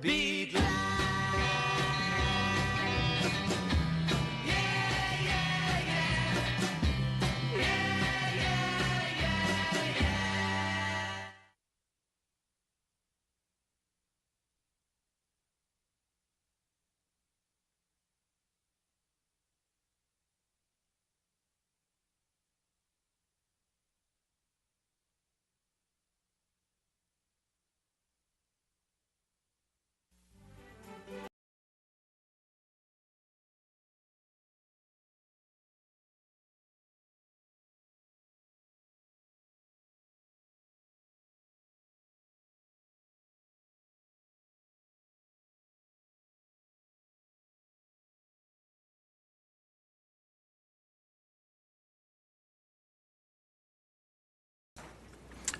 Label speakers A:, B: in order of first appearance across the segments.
A: be glad.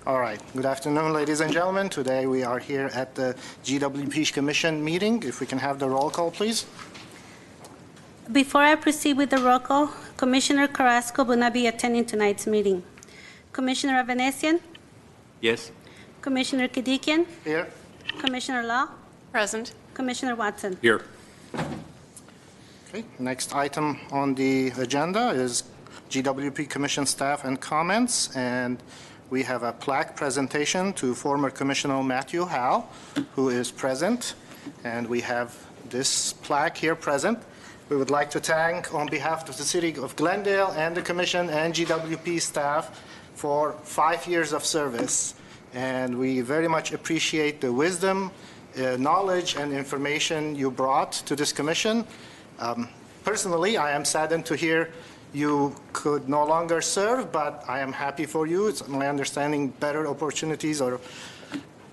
B: All right. Good afternoon, ladies and gentlemen. Today we are here at the GWP Commission meeting. If we can have the roll call, please.
C: Before I proceed with the roll call, Commissioner Carrasco will not be attending tonight's meeting. Commissioner Avanesian?
D: Yes.
C: Commissioner Kadikian?
B: Here.
C: Commissioner Law?
E: Present.
C: Commissioner Watson?
D: Here.
B: Okay. Next item on the agenda is GWP Commission staff and comments, and we have a plaque presentation to former Commissioner Matthew Hale, who is present, and we have this plaque here present. We would like to thank, on behalf of the City of Glendale and the Commission and GWP staff, for 5 years of service. And we very much appreciate the wisdom, knowledge, and information you brought to this commission. Personally, I am saddened to hear you could no longer serve, but I am happy for you. It's my understanding better opportunities or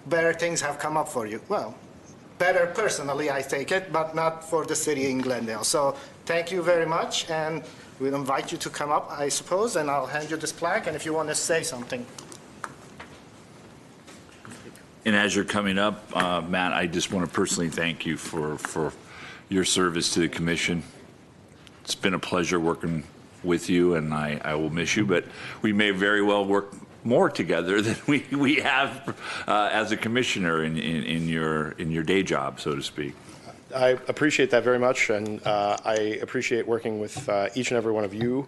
B: better things have come up for you. Well, better personally, I take it, but not for the city in Glendale. So thank you very much, and we'll invite you to come up, I suppose, and I'll hand you this plaque, and if you want to say something.
D: And as you're coming up, Matt, I just want to personally thank you for your service to the commission. It's been a pleasure working with you, and I will miss you, but we may very well work more together than we have as a commissioner in your day job, so to speak.
F: I appreciate that very much, and I appreciate working with each and every one of you.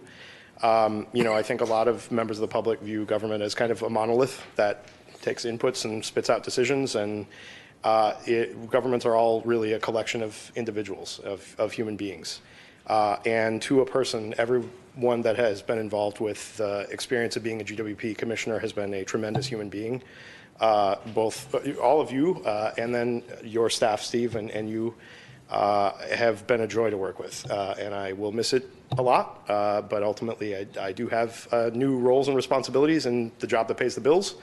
F: You know, I think a lot of members of the public view government as kind of a monolith that takes inputs and spits out decisions, and governments are all really a collection of individuals, of human beings. And to a person, everyone that has been involved with the experience of being a GWP commissioner has been a tremendous human being. Both all of you and then your staff, Steve, and you have been a joy to work with. And I will miss it a lot, but ultimately I do have new roles and responsibilities and the job that pays the bills.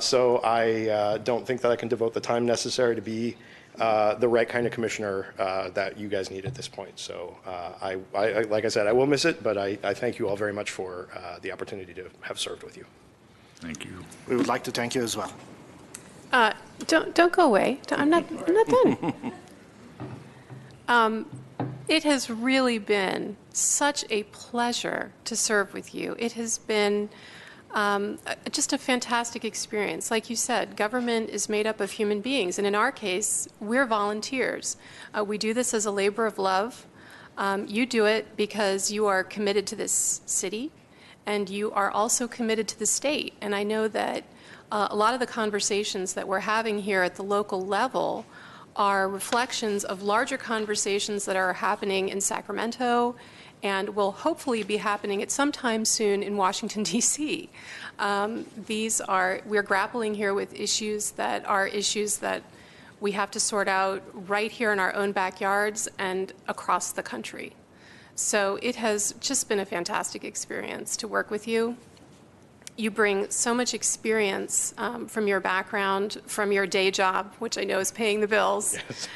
F: So I don't think that I can devote the time necessary to be the right kind of commissioner that you guys need at this point. So I like I said, I will miss it, but I thank you all very much for the opportunity to have served with you.
D: Thank you.
B: We would like to thank you as well.
E: Don't go away. I'm not done. It has really been such a pleasure to serve with you. It has been just a fantastic experience. Like you said, government is made up of human beings, and in our case, we're volunteers. We do this as a labor of love. You do it because you are committed to this city, and you are also committed to the state. And I know that a lot of the conversations that we're having here at the local level are reflections of larger conversations that are happening in Sacramento and will hopefully be happening at some time soon in Washington, D.C. We're grappling here with issues that we have to sort out right here in our own backyards and across the country. So it has just been a fantastic experience to work with you. You bring so much experience from your background, from your day job, which I know is paying the bills.
F: Yes.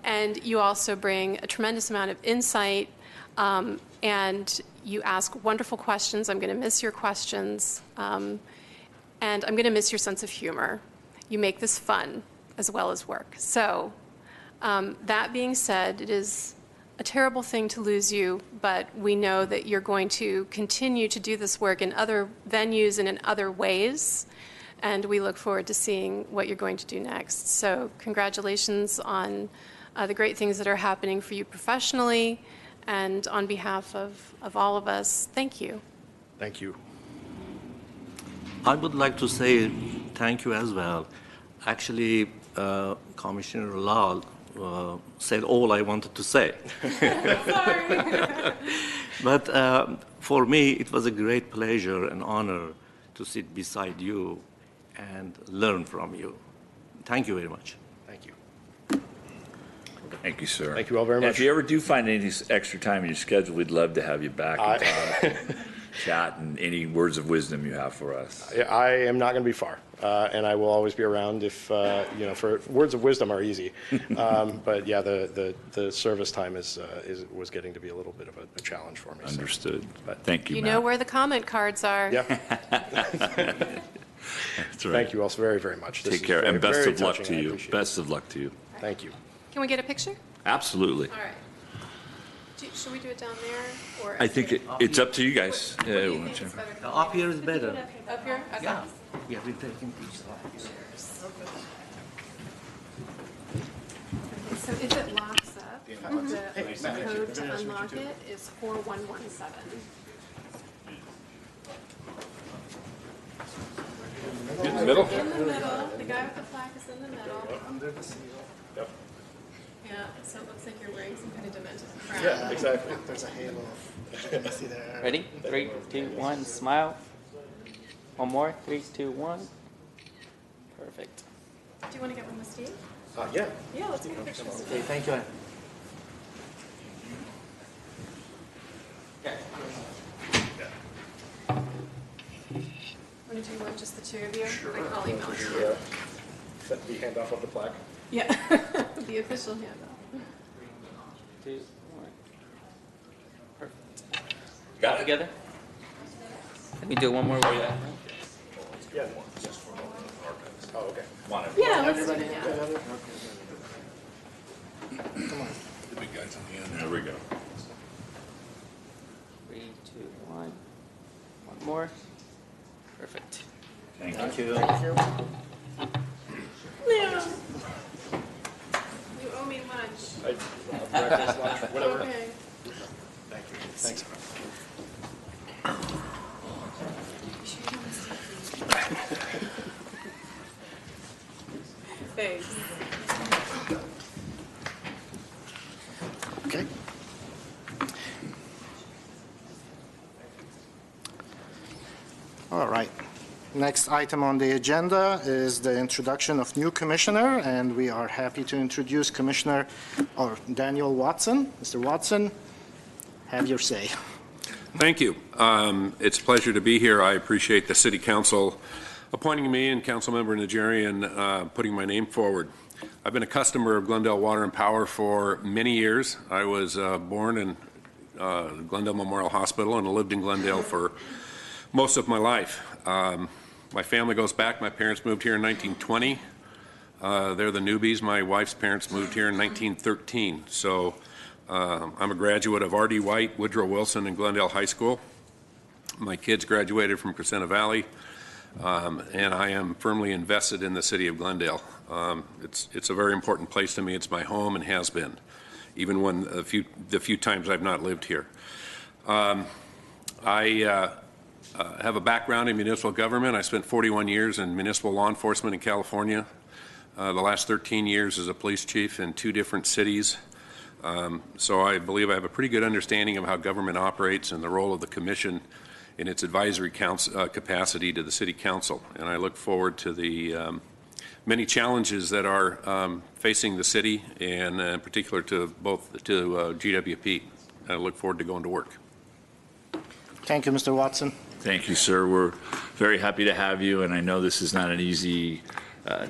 E: And you also bring a tremendous amount of insight, and you ask wonderful questions. I'm going to miss your questions, and I'm going to miss your sense of humor. You make this fun as well as work. So that being said, it is a terrible thing to lose you, but we know that you're going to continue to do this work in other venues and in other ways. and we look forward to seeing what you're going to do next. So congratulations on the great things that are happening for you professionally, and on behalf of all of us, thank you.
F: Thank you.
A: I would like to say thank you as well. Actually, Commissioner Lal said all I wanted to say.
E: Sorry.
A: But for me, it was a great pleasure and honor to sit beside you and learn from you. Thank you very much.
F: Thank you.
D: Thank you, sir.
F: Thank you all very
D: And
F: much.
D: if you ever do find any extra time in your schedule, we'd love to have you back and talk, and chat, and any words of wisdom you have for us.
F: I am not going to be far, and I will always be around if, for words of wisdom are easy. But yeah, the service time was getting to be a little bit of a challenge for me.
D: Understood. Thank you,
E: You
D: Matt.
E: know where the comment cards are.
F: Yeah.
D: That's right.
F: Thank you all very, very much. This
D: Take
F: is
D: care,
F: very,
D: and best
F: very
D: of luck
F: touching.
D: to
F: I
D: you.
F: appreciate it.
D: Best of luck to you.
F: Thank you.
E: Can we get a picture?
D: Absolutely.
E: All right. Should we do it down there, or?
D: I think it's up to you guys.
E: What do you think is better?
A: Up here is better.
E: Up here? Okay.
A: Yeah. Yeah, we're taking pictures up here.
E: So if it locks up, the code to unlock it is 4117.
F: In the middle?
E: In the middle, the guy with the plaque is in the middle.
B: Under the seal.
F: Yep.
E: Yeah, so it looks like you're wearing some kind of demented crown.
F: Yeah, exactly.
B: There's a halo of legitimacy there.
G: Ready? 3, 2, 1, smile. One more. 3, 2, 1. Perfect.
E: Do you want to get one with Steve?
F: Yeah.
E: Yeah, let's get a picture with Steve.
A: Okay, thank you.
E: Want to do one, just the two of you? Sure. I'll email it to you.
F: Set the handoff of the plaque.
E: Yeah, the official handoff.
G: 2, 1. Perfect.
D: Got it.
G: Together. Let me do one more way.
F: Yeah. Oh, okay.
E: Yeah, let's do it, yeah.
D: The big guys on the end. There we go.
G: 3, 2, 1. One more. Perfect.
D: Thank you.
E: Yeah. You owe me lunch.
F: Breakfast, lunch, whatever.
E: Okay.
F: Thank you. Thanks.
E: Thanks.
B: Okay. All right. Next item on the agenda is the introduction of new commissioner, and we are happy to introduce Commissioner Daniel Watson. Mr. Watson, have your say.
H: Thank you. It's a pleasure to be here. I appreciate the City Council appointing me and Councilmember Najarian putting my name forward. I've been a customer of Glendale Water and Power for many years. I was born in Glendale Memorial Hospital and lived in Glendale for most of my life. My family goes back. My parents moved here in 1920. They're the newbies. My wife's parents moved here in 1913. So I'm a graduate of R.D. White, Woodrow Wilson, and Glendale High School. My kids graduated from Crescenta Valley, and I am firmly invested in the city of Glendale. It's a very important place to me. It's my home and has been, even when the few times I've not lived here. I have a background in municipal government. I spent 41 years in municipal law enforcement in California. The last 13 years as a police chief in 2 different cities. So I believe I have a pretty good understanding of how government operates and the role of the commission in its advisory capacity to the city council. And I look forward to the many challenges that are facing the city, and in particular to GWP. I look forward to going to work.
B: Thank you, Mr. Watson.
D: Thank you, sir. We're very happy to have you, and I know this is not an easy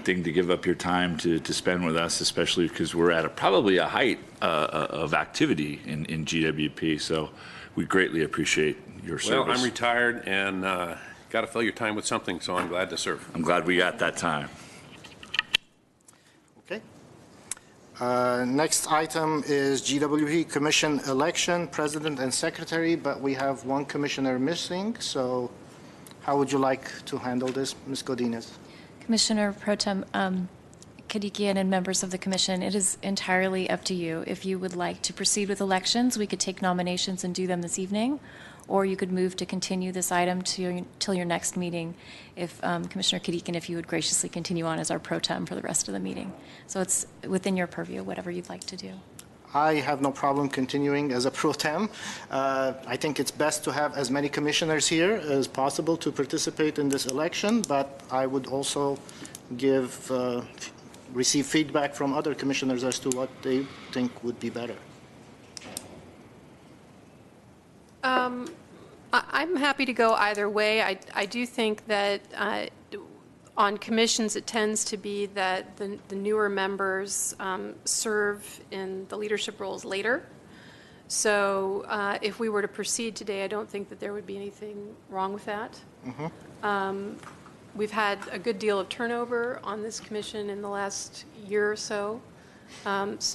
D: thing to give up your time to spend with us, especially because we're at probably a height of activity in GWP. So we greatly appreciate your service.
H: Well, I'm retired and got to fill your time with something, so I'm glad to serve.
D: I'm glad we got that time.
B: Okay. Next item is GWP Commission election, President and Secretary, but we have one commissioner missing, so how would you like to handle this, Ms. Godinez?
I: Commissioner Pro Tem Kadikian and members of the commission, it is entirely up to you. If you would like to proceed with elections, we could take nominations and do them this evening, or you could move to continue this item till your next meeting. If Commissioner Kadikian, if you would graciously continue on as our pro tem for the rest of the meeting. So it's within your purview, whatever you'd like to do.
B: I have no problem continuing as a pro tem. I think it's best to have as many commissioners here as possible to participate in this election, but I would also receive feedback from other commissioners as to what they think would be better.
E: I'm happy to go either way. I do think that on commissions, it tends to be that the newer members serve in the leadership roles later. So if we were to proceed today, I don't think that there would be anything wrong with that. We've had a good deal of turnover on this commission in the last year or so. 6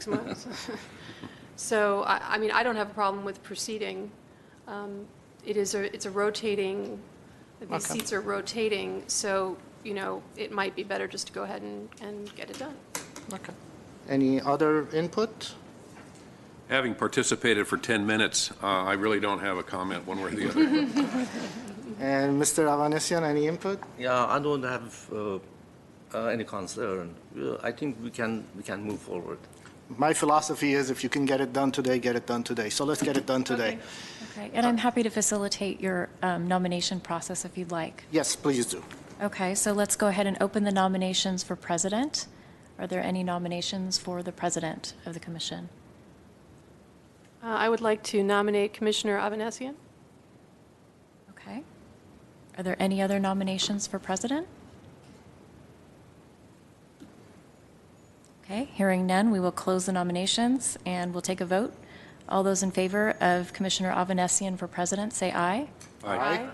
E: months. So, I mean, I don't have a problem with proceeding. It's a rotating, these seats are rotating, so, you know, it might be better just to go ahead and get it done.
B: Okay. Any other input?
H: Having participated for 10 minutes, I really don't have a comment one way or the other.
B: And Mr. Avanesian, any input?
A: Yeah, I don't have any concern. I think we can move forward.
B: My philosophy is if you can get it done today, get it done today. So let's get it done today.
I: Okay, and I'm happy to facilitate your nomination process if you'd like.
B: Yes, please do.
I: Okay, so let's go ahead and open the nominations for president. Are there any nominations for the president of the commission?
E: I would like to nominate Commissioner Avanesian.
I: Okay. Are there any other nominations for president? Okay, hearing none, we will close the nominations and we'll take a vote. All those in favor of Commissioner Avanesian for president, say aye.
E: Aye.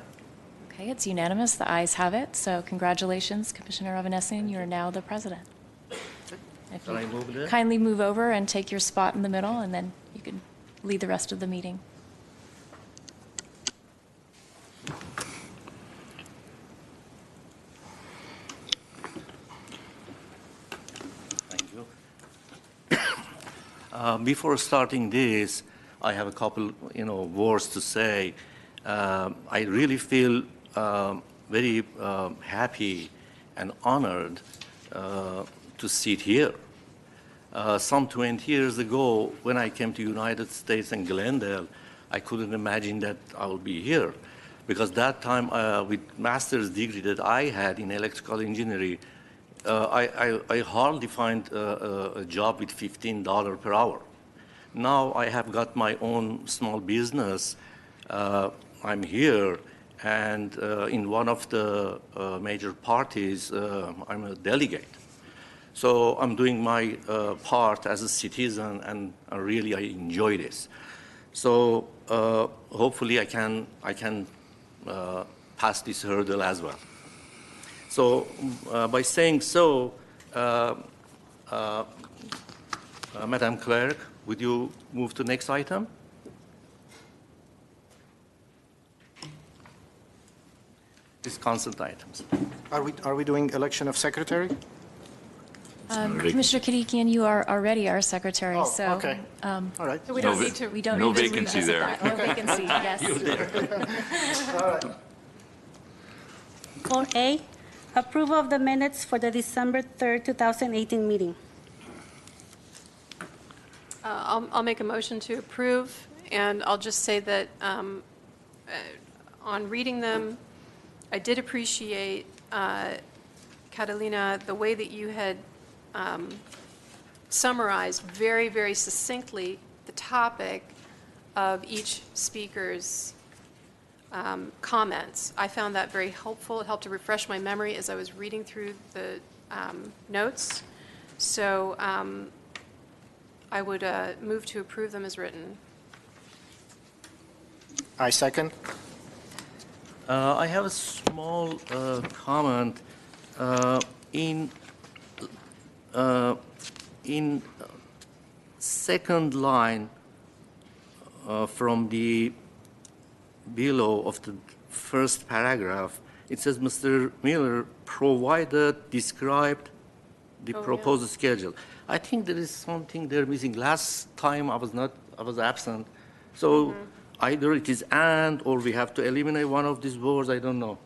I: Okay, it's unanimous. The ayes have it. So congratulations, Commissioner Avanesian. You are now the president. If
A: Can I move there?
I: kindly move over and take your spot in the middle, and then you can lead the rest of the meeting.
A: Thank you. Before starting this, I have a couple, words to say. I really feel very happy and honored to sit here. Some 20 years ago, when I came to United States and Glendale, I couldn't imagine that I would be here, because that time, with master's degree that I had in electrical engineering, I hardly find a job with $15 per hour. Now I have got my own small business. I'm here, and in one of the major parties, I'm a delegate. So I'm doing my part as a citizen, and really I enjoy this. So hopefully I can pass this hurdle as well. So by saying so, Madam Clerk, would you move to the next item? These consent items.
B: Are we doing election of secretary?
I: Commissioner Kadikian, you are already our secretary,
B: Oh,
I: so.
B: okay. All right.
E: So we don't need to.
I: We don't
D: No
I: need to
D: vacancy
I: revisit
D: there.
I: that. No vacancy, yes.
C: 4A, approval of the minutes for the December 3rd, 2018 meeting.
E: I'll make a motion to approve, and I'll just say that on reading them, I did appreciate, Catalina, the way that you had summarized very, very succinctly the topic of each speaker's comments. I found that very helpful. It helped to refresh my memory as I was reading through the notes. So I would move to approve them as written.
B: I second.
A: I have a small comment. In second line from the below of the first paragraph, it says Mr. Miller described the proposed schedule. I think there is something they're missing. Last time I was absent. So either it is and, or we have to eliminate one of these words, I don't know.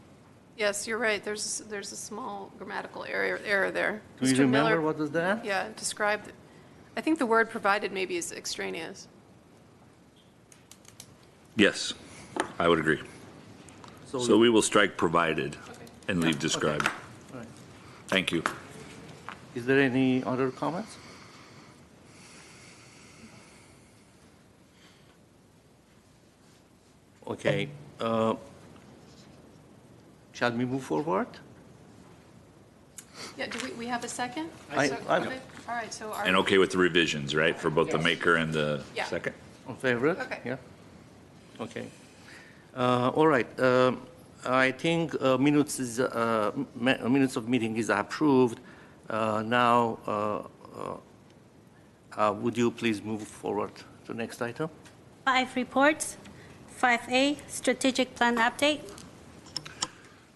E: Yes, you're right. There's a small grammatical error there.
A: Do you
E: Mr.
A: remember
E: Miller,
A: what was that?
E: yeah, described. I think the word provided maybe is extraneous.
D: Yes, I would agree. So we will strike provided and leave described.
A: All right.
D: Thank you.
A: Is there any other comments? Okay. Shall we move forward?
E: Yeah, do we have a second?
A: I-
E: So-
A: I'm-
E: okay. All right, so our.
D: And okay with the revisions, right, for both the maker and the
E: Yeah.
D: second?
A: On favorite?
E: Okay.
A: Yeah. Okay. All right. I think minutes of meeting is approved. Now, would you please move forward to the next item?
C: 5 reports. 5A, strategic plan update.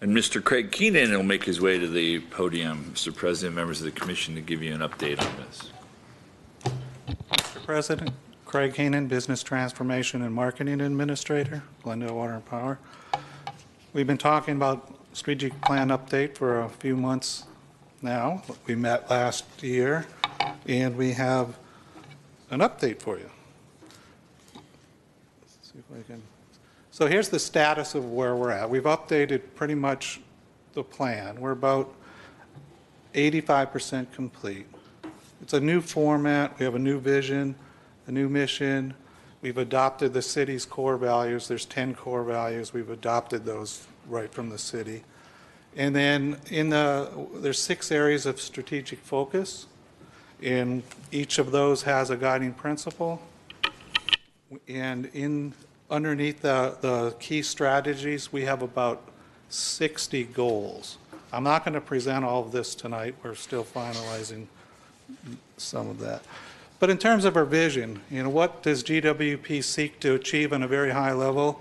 D: And Mr. Craig Keenan will make his way to the podium, Mr. President, members of the commission, to give you an update on this.
J: Mr. President, Craig Heenan, Business Transformation and Marketing Administrator, Glendale Water and Power. We've been talking about strategic plan update for a few months now. We met last year, and we have an update for you. Let's see if I can. So here's the status of where we're at. We've updated pretty much the plan. We're about 85% complete. It's a new format. We have a new vision, a new mission. We've adopted the city's core values. There's 10 core values. We've adopted those right from the city. And then there's 6 areas of strategic focus, and each of those has a guiding principle. And underneath the key strategies, we have about 60 goals. I'm not going to present all of this tonight. We're still finalizing some of that. But in terms of our vision, what does GWP seek to achieve on a very high level?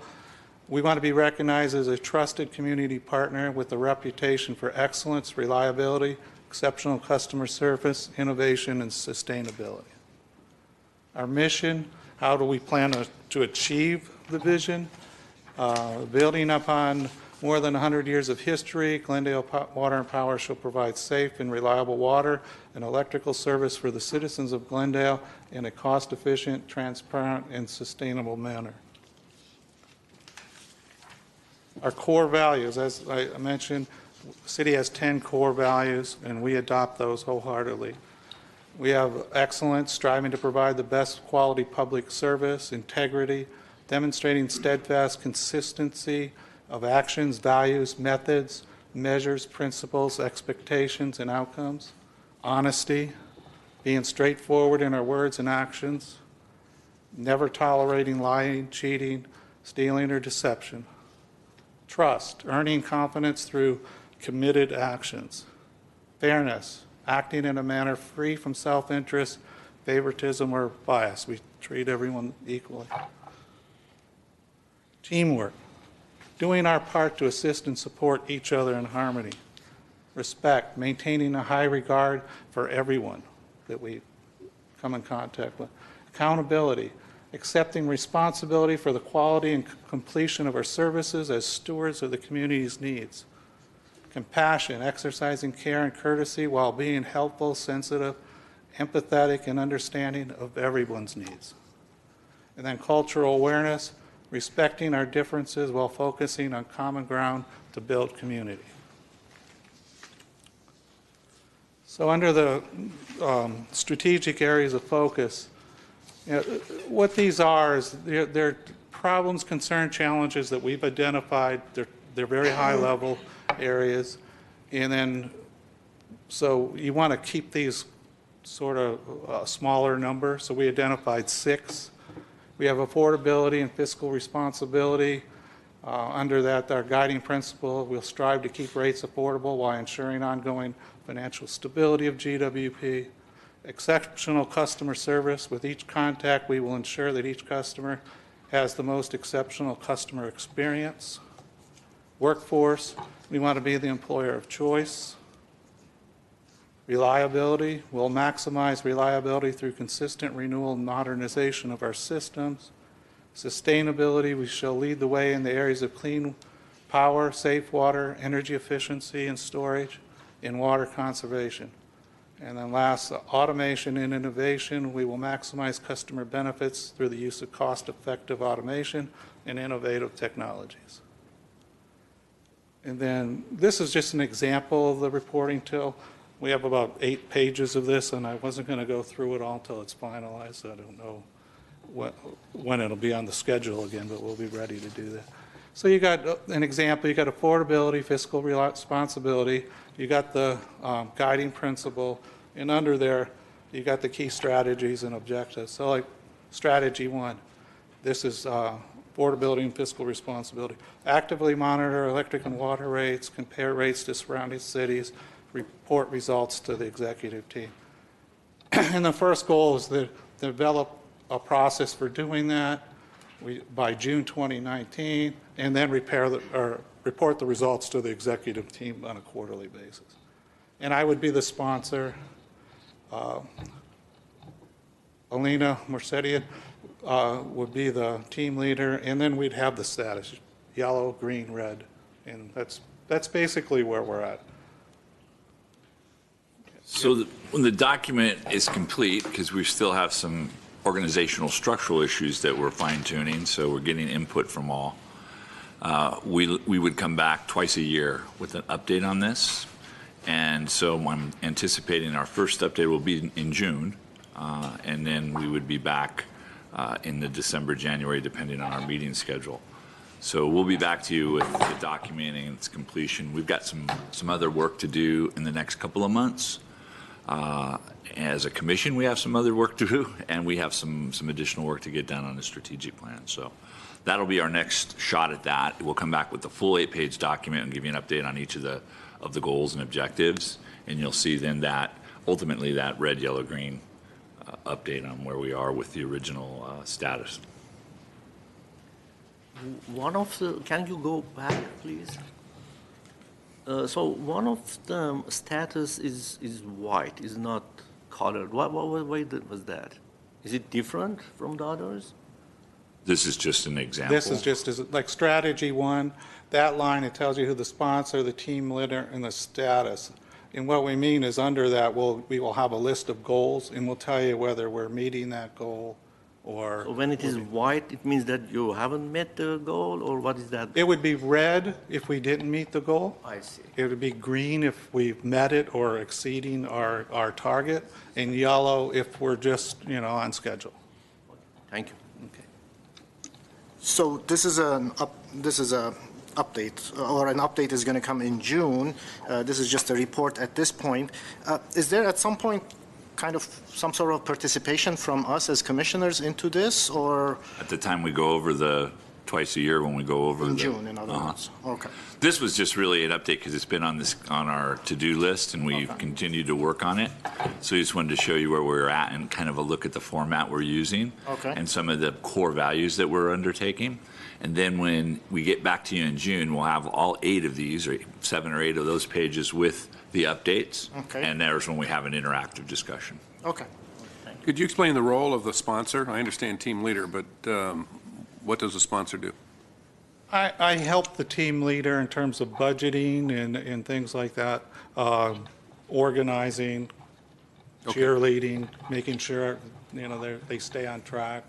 J: We want to be recognized as a trusted community partner with a reputation for excellence, reliability, exceptional customer service, innovation, and sustainability. Our mission, how do we plan to achieve the vision? Building upon more than 100 years of history, Glendale Water and Power shall provide safe and reliable water and electrical service for the citizens of Glendale in a cost-efficient, transparent, and sustainable manner. Our core values, as I mentioned, the city has 10 core values, and we adopt those wholeheartedly. We have excellence, striving to provide the best quality public service, integrity, demonstrating steadfast consistency of actions, values, methods, measures, principles, expectations, and outcomes. Honesty, being straightforward in our words and actions, never tolerating lying, cheating, stealing, or deception. Trust, earning confidence through committed actions. Fairness, acting in a manner free from self-interest, favoritism, or bias. We treat everyone equally. Teamwork, doing our part to assist and support each other in harmony. Respect, maintaining a high regard for everyone that we come in contact with. Accountability, accepting responsibility for the quality and completion of our services as stewards of the community's needs. Compassion, exercising care and courtesy while being helpful, sensitive, empathetic, and understanding of everyone's needs. And then cultural awareness, respecting our differences while focusing on common ground to build community. So under the strategic areas of focus, what these are is they're problems, concern, challenges that we've identified. They're very high level areas. And then, so you want to keep these sort of a smaller number. So we identified 6. We have affordability and fiscal responsibility. Under that, our guiding principle, we'll strive to keep rates affordable while ensuring ongoing financial stability of GWP. Exceptional customer service. With each contact, we will ensure that each customer has the most exceptional customer experience. Workforce, we want to be the employer of choice. Reliability, we'll maximize reliability through consistent renewal and modernization of our systems. Sustainability, we shall lead the way in the areas of clean power, safe water, energy efficiency and storage, and water conservation. And then last, automation and innovation, we will maximize customer benefits through the use of cost-effective automation and innovative technologies. And then this is just an example of the reporting tool. We have about 8 pages of this, and I wasn't going to go through it all until it's finalized. So I don't know when it'll be on the schedule again, but we'll be ready to do that. So you got an example. You got affordability, fiscal responsibility. You got the guiding principle, and under there, you got the key strategies and objectives. So like strategy 1, this is affordability and fiscal responsibility. Actively monitor electric and water rates, compare rates to surrounding cities, report results to the executive team. And the first goal is to develop a process for doing that by June 2019, and then report the results to the executive team on a quarterly basis. And I would be the sponsor. Alina Mercedian would be the team leader, and then we'd have the status, yellow, green, red, and that's basically where we're at.
D: So when the document is complete, because we still have some organizational structural issues that we're fine tuning, so we're getting input from all, we would come back twice a year with an update on this. And so I'm anticipating our first update will be in June, and then we would be back in the December, January, depending on our meeting schedule. So we'll be back to you with the documenting and its completion. We've got some other work to do in the next couple of months. As a commission, we have some other work to do, and we have some additional work to get done on the strategic plan. So that'll be our next shot at that. We'll come back with the full 8-page document and give you an update on each of the goals and objectives, and you'll see then that ultimately that red, yellow, green update on where we are with the original status.
A: Can you go back, please? So one of the status is white, is not colored. Why was that? Is it different from the others?
D: This is just an example.
J: This is just like strategy 1. That line, it tells you who the sponsor, the team leader, and the status. And what we mean is under that, we will have a list of goals, and we'll tell you whether we're meeting that goal or...
A: So when it is white, it means that you haven't met the goal, or what is that?
J: It would be red if we didn't meet the goal.
A: I see.
J: It would be green if we've met it or exceeding our target, and yellow if we're just, on schedule.
A: Thank you.
J: Okay.
B: So this is a update, or an update is going to come in June. This is just a report at this point. Is there at some point kind of some sort of participation from us as commissioners into this, or?
D: At the time we go over twice a year when we go over
B: in June, in other words. Okay.
D: This was just really an update because it's been on our to-do list, and we've continued to work on it. So we just wanted to show you where we're at and kind of a look at the format we're using, and some of the core values that we're undertaking. And then when we get back to you in June, we'll have all 8 of these, or 7 or 8 of those pages with the updates. And there's when we have an interactive discussion.
B: Okay.
H: Could you explain the role of the sponsor? I understand team leader, but what does the sponsor do?
J: I help the team leader in terms of budgeting and things like that, organizing, cheerleading, making sure they stay on track.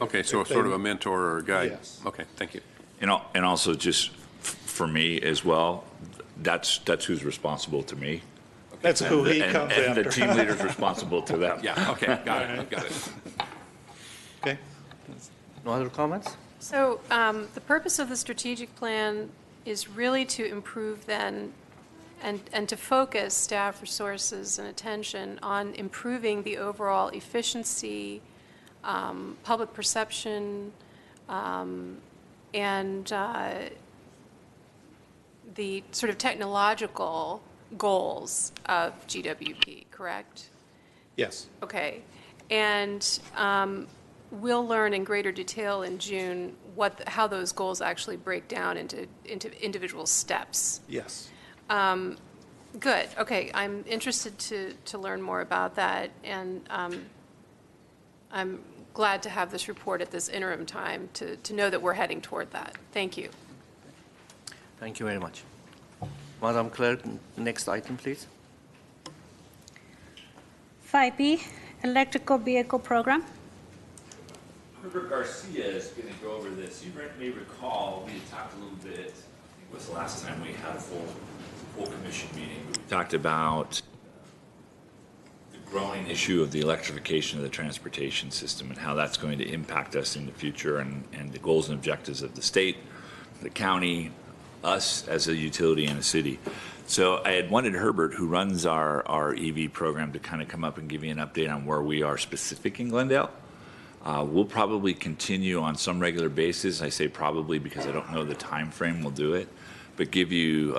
H: Okay, so sort of a mentor or a guide.
J: Yes.
H: Okay, thank you.
D: And also just for me as well, that's who's responsible to me.
J: That's who he comes
D: and
J: after.
D: the team leader's responsible to them.
H: Yeah, okay, got it.
J: Okay.
A: No other comments?
E: So the purpose of the strategic plan is really to improve then and to focus staff resources and attention on improving the overall efficiency, public perception, and the sort of technological goals of GWP, correct?
J: Yes.
E: Okay. And we'll learn in greater detail in June how those goals actually break down into individual steps.
J: Yes.
E: Good. Okay. I'm interested to learn more about that, and I'm glad to have this report at this interim time to know that we're heading toward that. Thank you.
A: Thank you very much. Madam Clerk, next item, please.
C: 5B, Electrical Vehicle Program.
D: Herbert Garcia is going to go over this. You may recall we had talked a little bit, I think it was the last time we had a full commission meeting. We talked about the growing issue of the electrification of the transportation system and how that's going to impact us in the future, and the goals and objectives of the state, the county, us as a utility and a city. So I had wanted Herbert, who runs our EV program, to kind of come up and give you an update on where we are specific in Glendale. We'll probably continue on some regular basis. I say probably because I don't know the time frame we'll do it, but give you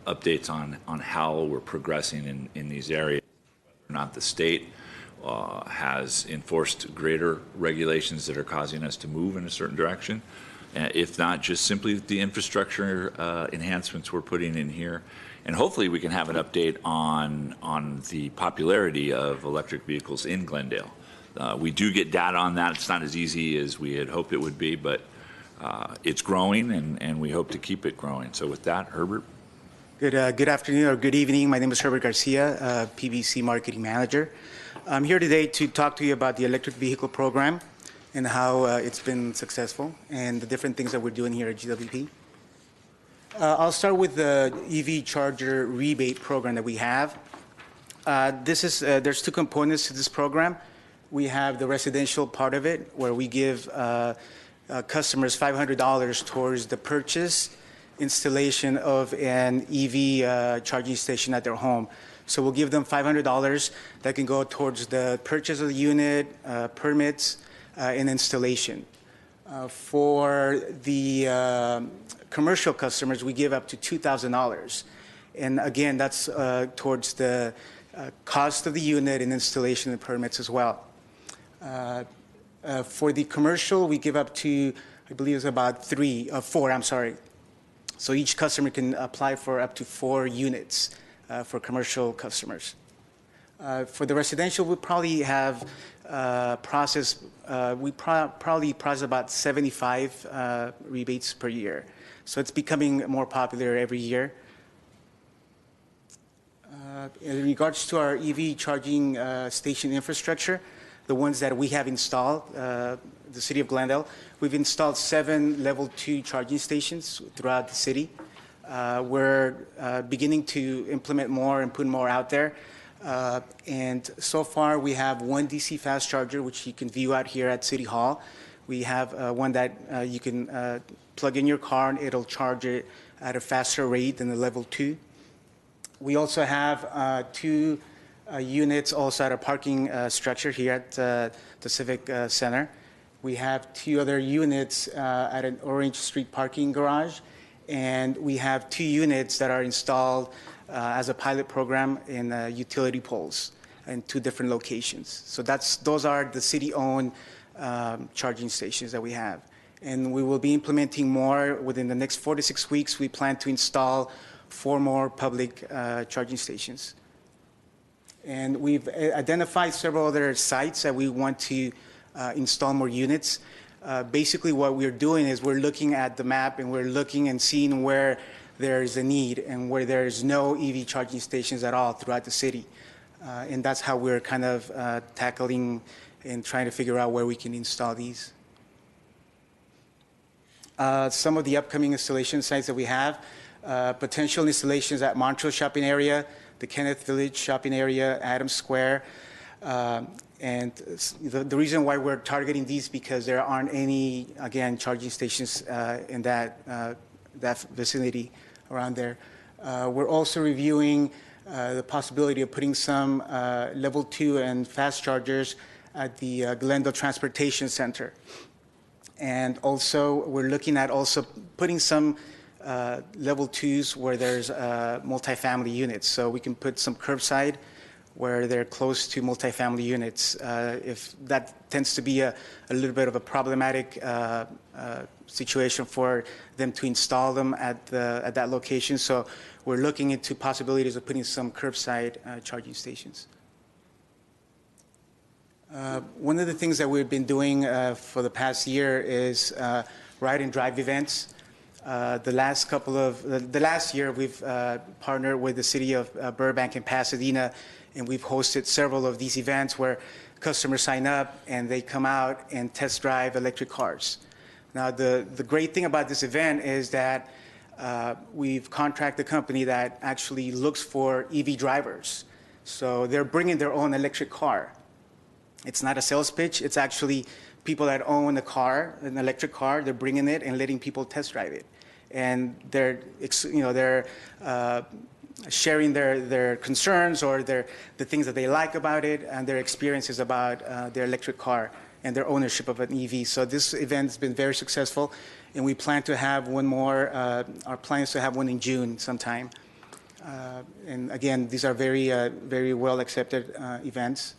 D: updates on how we're progressing in these areas, whether or not the state has enforced greater regulations that are causing us to move in a certain direction. If not, just simply the infrastructure enhancements we're putting in here. And hopefully we can have an update on the popularity of electric vehicles in Glendale. We do get data on that. It's not as easy as we had hoped it would be, but it's growing, and we hope to keep it growing. So with that, Herbert.
K: Good afternoon or good evening. My name is Herbert Garcia, PBC Marketing Manager. I'm here today to talk to you about the electric vehicle program and how it's been successful and the different things that we're doing here at GWP. I'll start with the EV charger rebate program that we have. There's two components to this program. We have the residential part of it, where we give customers $500 towards the purchase, installation of an EV charging station at their home. So we'll give them $500 that can go towards the purchase of the unit, permits, and installation. For the commercial customers, we give up to $2,000. And again, that's towards the cost of the unit and installation and permits as well. For the commercial, we give up to, I believe it's about four, I'm sorry. So each customer can apply for up to 4 units for commercial customers. For the residential, we probably have probably process about 75 rebates per year. So it's becoming more popular every year. In regards to our EV charging station infrastructure, the ones that we have installed, the city of Glendale, we've installed 7 level 2 charging stations throughout the city. We're beginning to implement more and put more out there. And so far, we have 1 DC fast charger, which you can view out here at City Hall. We have one that you can plug in your car, and it'll charge it at a faster rate than the level 2. We also have 2 units also at a parking structure here at the Civic Center. We have 2 other units at an Orange Street parking garage, and we have 2 units that are installed as a pilot program in utility poles in 2 different locations. So those are the city-owned charging stations that we have. And we will be implementing more within the next 4 to 6 weeks. We plan to install 4 more public charging stations. And we've identified several other sites that we want to install more units. Basically, what we're doing is we're looking at the map, and we're looking and seeing where there's a need and where there's no EV charging stations at all throughout the city. And that's how we're kind of tackling and trying to figure out where we can install these. Some of the upcoming installation sites that we have, potential installations at Montrose Shopping Area, the Kenneth Village Shopping Area, Adams Square. And the reason why we're targeting these because there aren't any, again, charging stations in that vicinity around there. We're also reviewing the possibility of putting some level 2 and fast chargers at the Glendale Transportation Center. And also, we're looking at also putting some level 2s where there's multifamily units. So we can put some curbside where they're close to multifamily units. If that tends to be a little bit of a problematic situation for them to install them at that location. So we're looking into possibilities of putting some curbside charging stations. One of the things that we've been doing for the past year is ride and drive events. The last year we've partnered with the city of Burbank and Pasadena, and we've hosted several of these events where customers sign up and they come out and test drive electric cars. Now, the great thing about this event is that we've contracted a company that actually looks for EV drivers. So they're bringing their own electric car. It's not a sales pitch. It's actually people that own a car, an electric car. They're bringing it and letting people test drive it. And they're sharing their concerns or the things that they like about it and their experiences about their electric car and their ownership of an EV. So this event has been very successful, and we plan to have one more. Our plan is to have one in June sometime. And again, these are very well accepted events.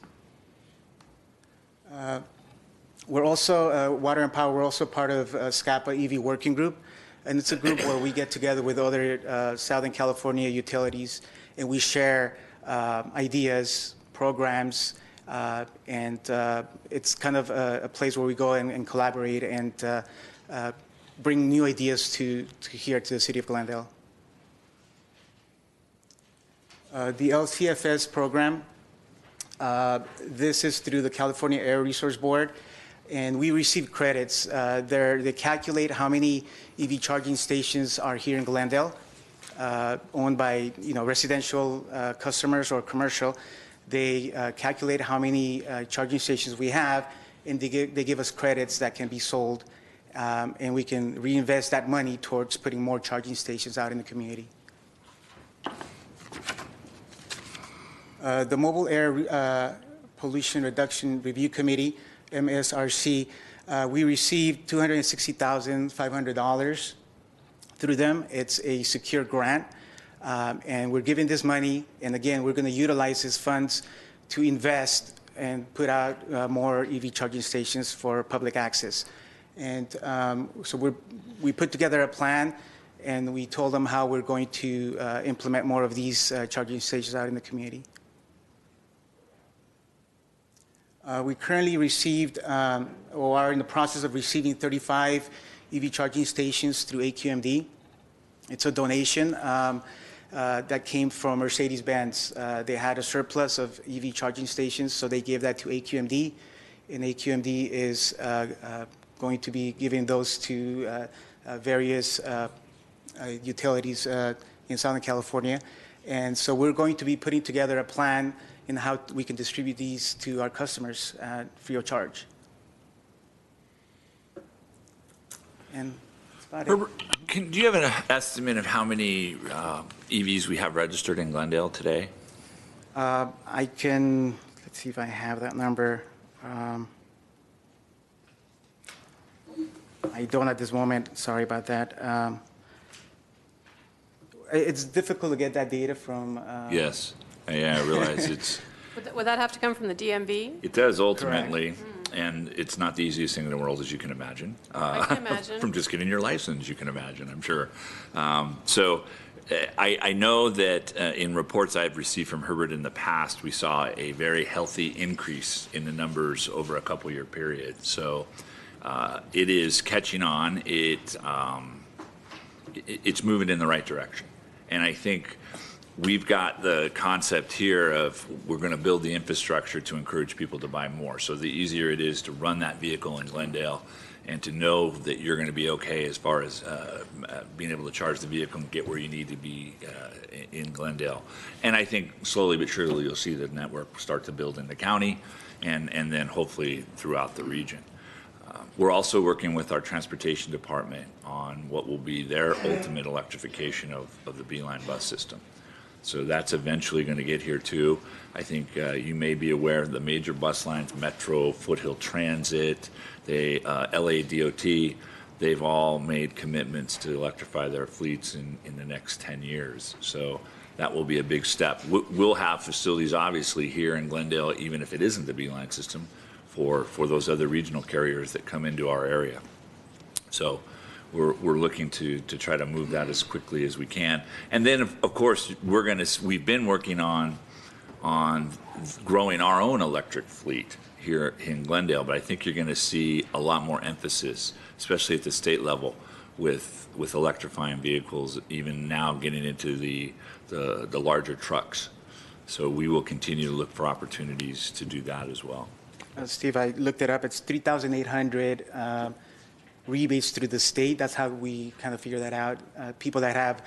K: We're also, Water and Power, we're also part of SCAPA EV Working Group. And it's a group where we get together with other Southern California utilities, and we share ideas, programs, and it's kind of a place where we go and collaborate and bring new ideas to here to the city of Glendale. The LCFS program, this is through the California Air Resource Board, and we receive credits. They calculate how many EV charging stations are here in Glendale, owned by residential customers or commercial. They calculate how many charging stations we have, and they give us credits that can be sold, and we can reinvest that money towards putting more charging stations out in the community. The Mobile Air Pollution Reduction Review Committee, MSRC, we received $260,500 through them. It's a secure grant, and we're giving this money, and again, we're going to utilize these funds to invest and put out more EV charging stations for public access. And so we put together a plan, and we told them how we're going to implement more of these charging stations out in the community. We currently received, or are in the process of receiving 35 EV charging stations through AQMD. It's a donation that came from Mercedes-Benz. They had a surplus of EV charging stations, so they gave that to AQMD, and AQMD is going to be giving those to various utilities in Southern California. And so we're going to be putting together a plan in how we can distribute these to our customers free of charge. And that's about it.
D: Herbert, do you have an estimate of how many EVs we have registered in Glendale today?
K: I can, let's see if I have that number. I don't at this moment, sorry about that. It's difficult to get that data from.
D: Yes, yeah, I realize it's.
E: Would that have to come from the DMV?
D: It does ultimately, and it's not the easiest thing in the world, as you can imagine.
E: I can imagine.
D: From just getting your license, you can imagine, I'm sure. So I know that in reports I've received from Herbert in the past, we saw a very healthy increase in the numbers over a couple-year period. So it is catching on. It's moving in the right direction. And I think we've got the concept here of we're going to build the infrastructure to encourage people to buy more. So the easier it is to run that vehicle in Glendale and to know that you're going to be okay as far as being able to charge the vehicle and get where you need to be in Glendale. And I think slowly but surely you'll see the network start to build in the county and then hopefully throughout the region. We're also working with our transportation department on what will be their ultimate electrification of the Beeline bus system. So that's eventually going to get here too. I think you may be aware of the major bus lines, Metro, Foothill Transit, LA DOT, they've all made commitments to electrify their fleets in the next 10 years. So that will be a big step. We'll have facilities, obviously, here in Glendale, even if it isn't the Beeline system, for those other regional carriers that come into our area. So we're looking to try to move that as quickly as we can. And then, of course, we've been working on growing our own electric fleet here in Glendale, but I think you're going to see a lot more emphasis, especially at the state level, with electrifying vehicles, even now getting into the larger trucks. So we will continue to look for opportunities to do that as well.
K: Steve, I looked it up. It's 3,800 rebates through the state. That's how we kind of figure that out. People that have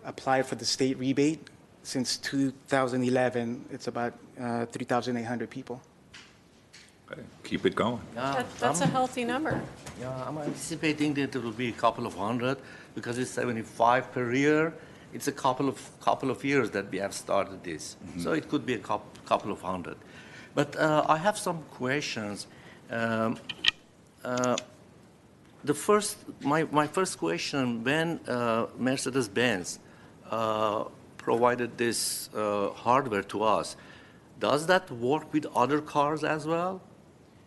K: applied for the state rebate since 2011, it's about 3,800 people.
D: Okay. Keep it going.
E: That's a healthy number.
A: Yeah, I'm anticipating that it will be a couple of hundred because it's 75 per year. It's a couple of years that we have started this, so it could be a couple of hundred. But I have some questions. My first question: when Mercedes-Benz provided this hardware to us, does that work with other cars as well?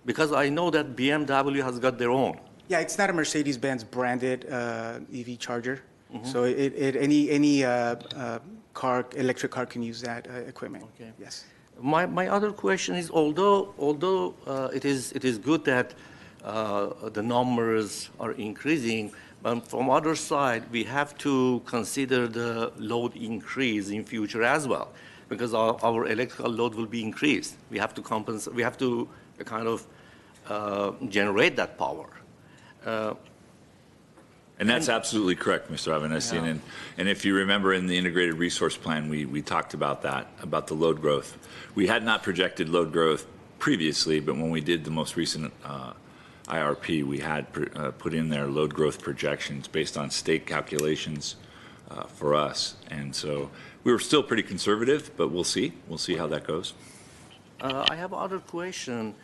A: Because I know that BMW has got their own.
K: Yeah, it's not a Mercedes-Benz branded EV charger. So any electric car can use that equipment. Okay. Yes.
A: My other question is, although it is good that the numbers are increasing, but from other side we have to consider the load increase in future as well, because our electrical load will be increased. We have to compensate. We have to kind of generate that power.
D: And that's absolutely correct, Mr. Avanesian. Yeah. And if you remember in the integrated resource plan, we talked about that, about the load growth. We had not projected load growth previously, but when we did the most recent IRP, we had put in there load growth projections based on state calculations for us. And so we were still pretty conservative, but we'll see. We'll see how that goes.
A: I have another question.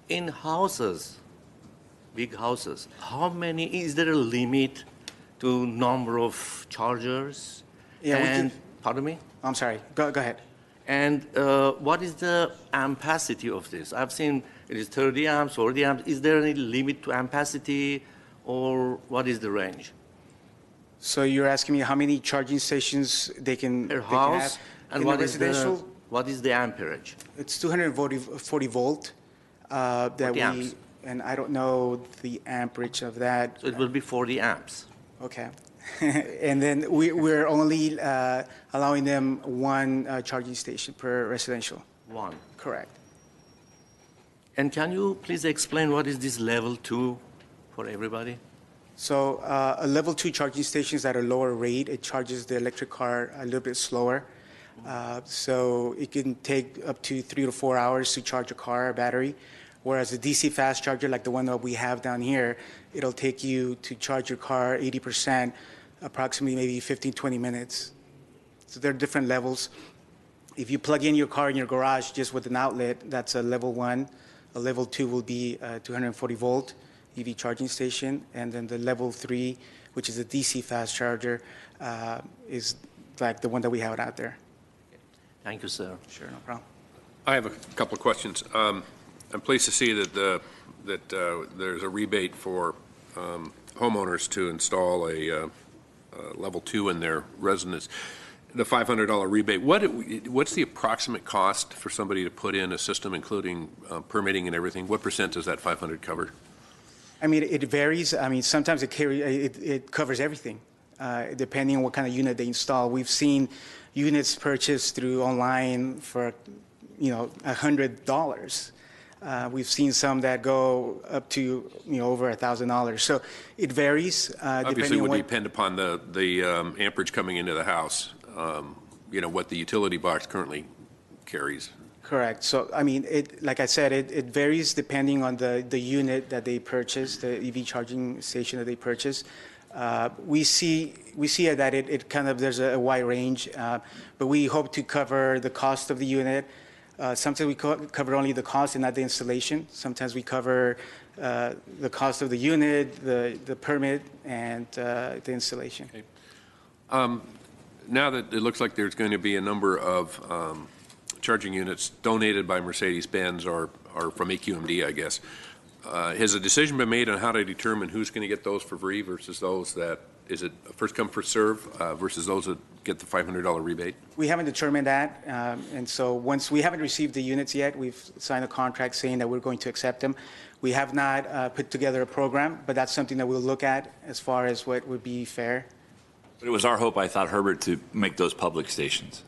A: In houses, big houses, how many, is there a limit to number of chargers?
K: Yeah,
A: and, pardon me?
K: I'm sorry, go ahead.
A: And what is the ampacity of this? I've seen it is 30 amps, 40 amps. Is there any limit to ampacity, or what is the range?
K: So you're asking me how many charging stations they can
A: per house, and what is the amperage?
K: It's 240 volt. That
A: amps.
K: And I don't know the amperage of that.
A: So it will be 40 amps.
K: Okay. And then we're only allowing them one charging station per residential.
A: One.
K: Correct.
A: And can you please explain what is this level 2 for everybody?
K: So a level 2 charging station is at a lower rate. It charges the electric car a little bit slower. So it can take up to 3 to 4 hours to charge a car, a battery. Whereas a DC fast charger, like the one that we have down here, it'll take you to charge your car 80%, approximately maybe 15, 20 minutes. So there are different levels. If you plug in your car in your garage just with an outlet, that's a level 1. A level 2 will be a 240 volt EV charging station. And then the level 3, which is a DC fast charger, is like the one that we have out there.
A: Thank you, sir.
K: Sure, no problem.
H: I have a couple of questions. I'm pleased to see that there's a rebate for homeowners to install a level 2 in their residence. The $500 rebate. What's the approximate cost for somebody to put in a system, including permitting and everything? What percent does that $500 cover?
K: I mean, it varies. I mean, sometimes it covers everything, depending on what kind of unit they install. We've seen units purchased through online for, $100. We've seen some that go up to over $1,000. So it varies.
H: Obviously, it would depend upon the amperage coming into the house. What the utility box currently carries.
K: Correct. So I mean, like I said, it varies depending on the unit that they purchase, the EV charging station that they purchase. We see that it kind of there's a wide range, but we hope to cover the cost of the unit. Sometimes we cover only the cost and not the installation. Sometimes we cover the cost of the unit, the permit, and the installation. Okay.
H: Now that it looks like there's going to be a number of charging units donated by Mercedes-Benz or from AQMD, I guess, has a decision been made on how to determine who's going to get those for free versus those that, is it first come, first serve versus those that get the $500 rebate?
K: We haven't determined that, and so once we haven't received the units yet, we've signed a contract saying that we're going to accept them. We have not put together a program, but that's something that we'll look at as far as what would be fair.
D: But it was our hope, I thought, Herbert, to make those public stations.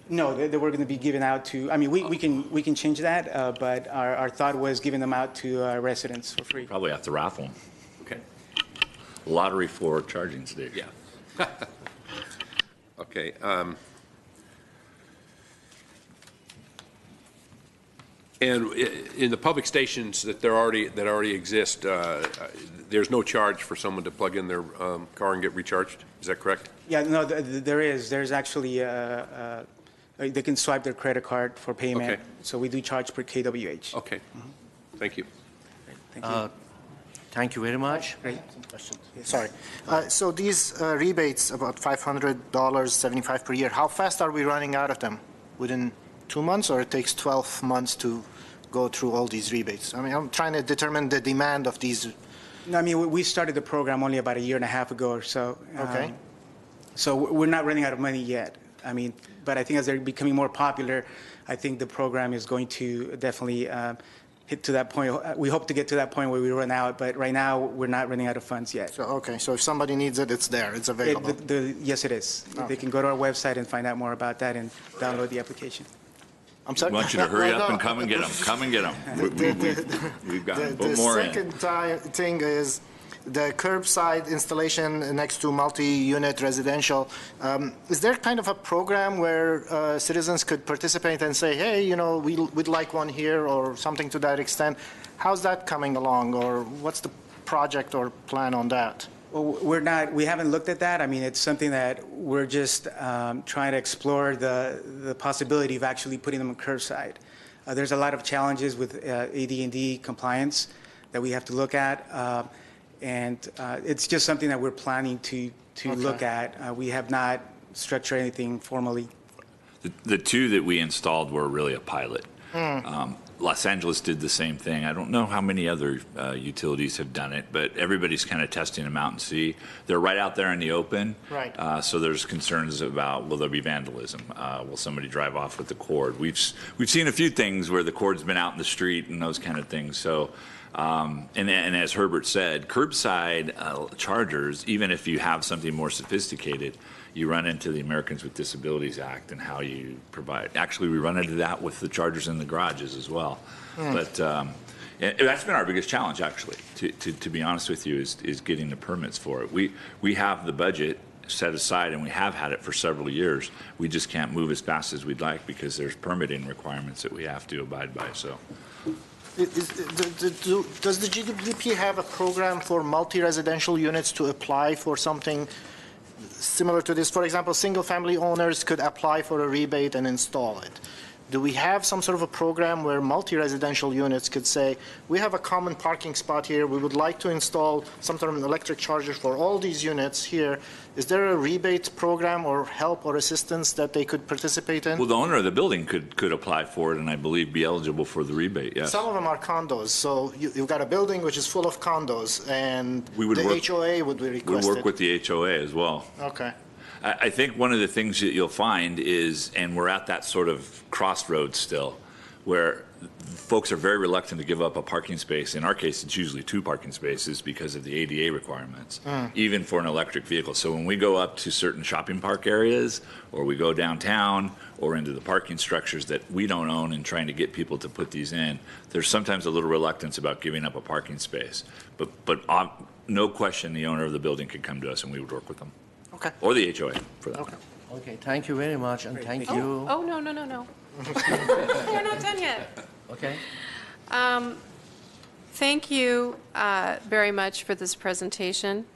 K: No, they were going to be given out to, I mean, we can change that, but our thought was giving them out to residents for free.
D: Probably have to raffle them.
H: Okay.
D: Lottery for charging stations.
H: Yeah. Okay. And in the public stations that already exist, there's no charge for someone to plug in their car and get recharged. Is that correct?
K: Yeah, no, there is. There's actually, they can swipe their credit card for payment.
H: Okay.
K: So we do charge per kWh.
H: Okay. Thank you.
K: Thank you.
A: Thank you very much.
K: Great.
B: Sorry. So these rebates, about $500, 75 per year, how fast are we running out of them? Within 2 months, or it takes 12 months to go through all these rebates? I mean, I'm trying to determine the demand of these.
K: No, I mean, we started the program only about a year and a half ago or so.
B: Okay.
K: So we're not running out of money yet. I mean, but I think as they're becoming more popular, I think the program is going to definitely hit to that point. We hope to get to that point where we run out, but right now we're not running out of funds yet.
B: So, okay, so if somebody needs it, it's there, it's available.
K: Yes, it is.
B: Okay.
K: They can go to our website and find out more about that and download the application.
B: I'm sorry?
D: We want you to hurry up and come and get them. Come and get them. We've got to put more in.
B: The second thing is the curbside installation next to multi-unit residential. Is there kind of a program where citizens could participate and say, hey, you know, we'd like one here, or something to that extent? How's that coming along, or what's the project or plan on that?
K: Well, we haven't looked at that. I mean, it's something that we're just trying to explore the possibility of actually putting them on curbside. There's a lot of challenges with AD&D compliance that we have to look at. And it's just something that we're planning to look at. We have not structured anything formally.
D: The two that we installed were really a pilot. Los Angeles did the same thing. I don't know how many other utilities have done it, but everybody's kind of testing them out and see. They're right out there in the open.
B: Right.
D: So there's concerns about, will there be vandalism? Will somebody drive off with the cord? We've seen a few things where the cord's been out in the street and those kind of things. So. And as Herbert said, curbside chargers, even if you have something more sophisticated, you run into the Americans with Disabilities Act and how you provide. Actually, we run into that with the chargers in the garages as well. But that's been our biggest challenge, actually, to be honest with you, is getting the permits for it. We have the budget set aside, and we have had it for several years. We just can't move as fast as we'd like because there's permitting requirements that we have to abide by. So.
B: Does the GWP have a program for multi-residential units to apply for something similar to this? For example, single-family owners could apply for a rebate and install it. Do we have some sort of a program where multi-residential units could say, we have a common parking spot here, we would like to install some sort of an electric charger for all these units here? Is there a rebate program or help or assistance that they could participate in?
D: Well, the owner of the building could apply for it and I believe be eligible for the rebate, yes.
B: Some of them are condos, so you've got a building which is full of condos, and the HOA would be requested.
D: We work with the HOA as well.
B: Okay.
D: I think one of the things that you'll find is, and we're at that sort of crossroads still, where folks are very reluctant to give up a parking space. In our case, it's usually 2 parking spaces because of the ADA requirements, even for an electric vehicle. So when we go up to certain shopping park areas, or we go downtown, or into the parking structures that we don't own and trying to get people to put these in, there's sometimes a little reluctance about giving up a parking space. But no question, the owner of the building could come to us and we would work with them.
B: Okay.
D: Or the HOA, for that matter.
A: Okay, thank you very much, and thank you.
E: Oh, no. We're not done yet.
A: Okay.
E: Thank you very much for this presentation.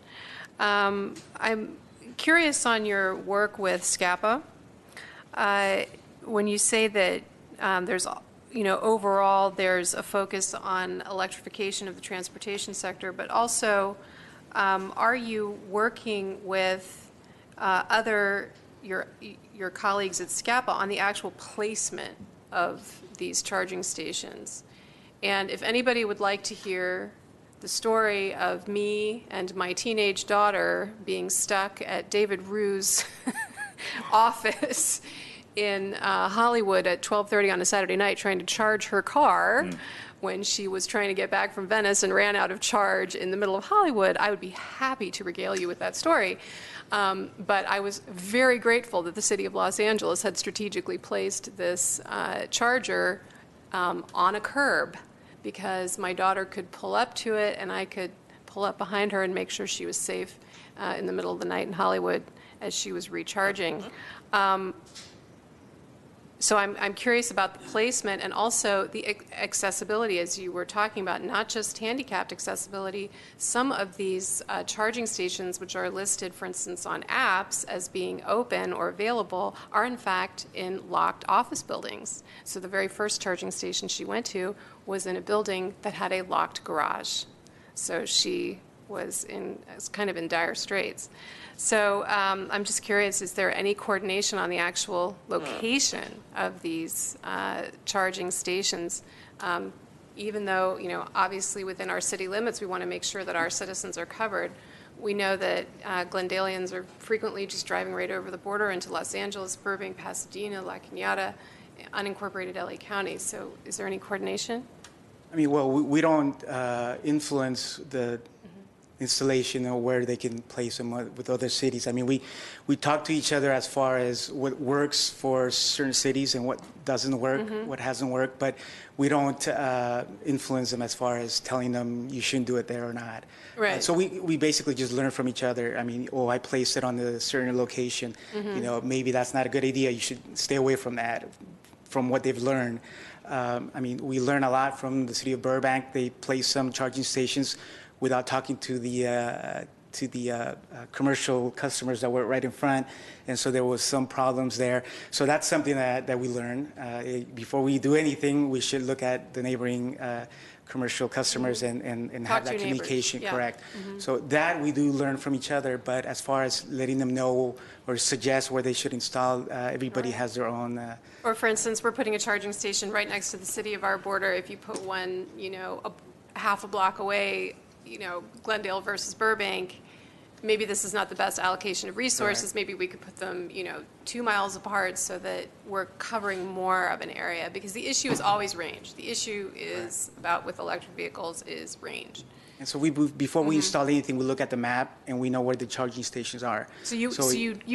E: I'm curious on your work with SCAPA. When you say that there's, overall there's a focus on electrification of the transportation sector, but also are you working with your colleagues at SCAPA on the actual placement of these charging stations. And if anybody would like to hear the story of me and my teenage daughter being stuck at David Rue's office in Hollywood at 12:30 on a Saturday night trying to charge her car when she was trying to get back from Venice and ran out of charge in the middle of Hollywood, I would be happy to regale you with that story. But I was very grateful that the city of Los Angeles had strategically placed this charger on a curb, because my daughter could pull up to it and I could pull up behind her and make sure she was safe in the middle of the night in Hollywood as she was recharging. So I'm curious about the placement and also the accessibility, as you were talking about, not just handicapped accessibility. Some of these charging stations, which are listed, for instance, on apps as being open or available, are in fact in locked office buildings. So the very first charging station she went to was in a building that had a locked garage. So she was kind of in dire straits. So I'm just curious, is there any coordination on the actual location of these charging stations? Even though, obviously within our city limits, we want to make sure that our citizens are covered. We know that Glendaleans are frequently just driving right over the border into Los Angeles, Burbank, Pasadena, La Cañada, unincorporated LA County. So is there any coordination?
K: I mean, well, we don't influence the installation or where they can place them with other cities. I mean, we talk to each other as far as what works for certain cities and what doesn't work, what hasn't worked, but we don't influence them as far as telling them you shouldn't do it there or not.
E: Right.
K: So we basically just learn from each other. I mean, I placed it on a certain location. Maybe that's not a good idea. You should stay away from that, from what they've learned. I mean, we learn a lot from the city of Burbank. They place some charging stations without talking to the commercial customers that were right in front, and so there was some problems there. So that's something that we learn. Before we do anything, we should look at the neighboring commercial customers and have that communication correct. So that we do learn from each other, but as far as letting them know or suggest where they should install, everybody has their own.
E: Or for instance, we're putting a charging station right next to the city of our border. If you put one, half a block away, Glendale versus Burbank, maybe this is not the best allocation of resources. Maybe we could put them, 2 miles apart so that we're covering more of an area, because the issue is always range. The issue is about with electric vehicles is range.
K: And so before we install anything, we look at the map and we know where the charging stations are.
E: So you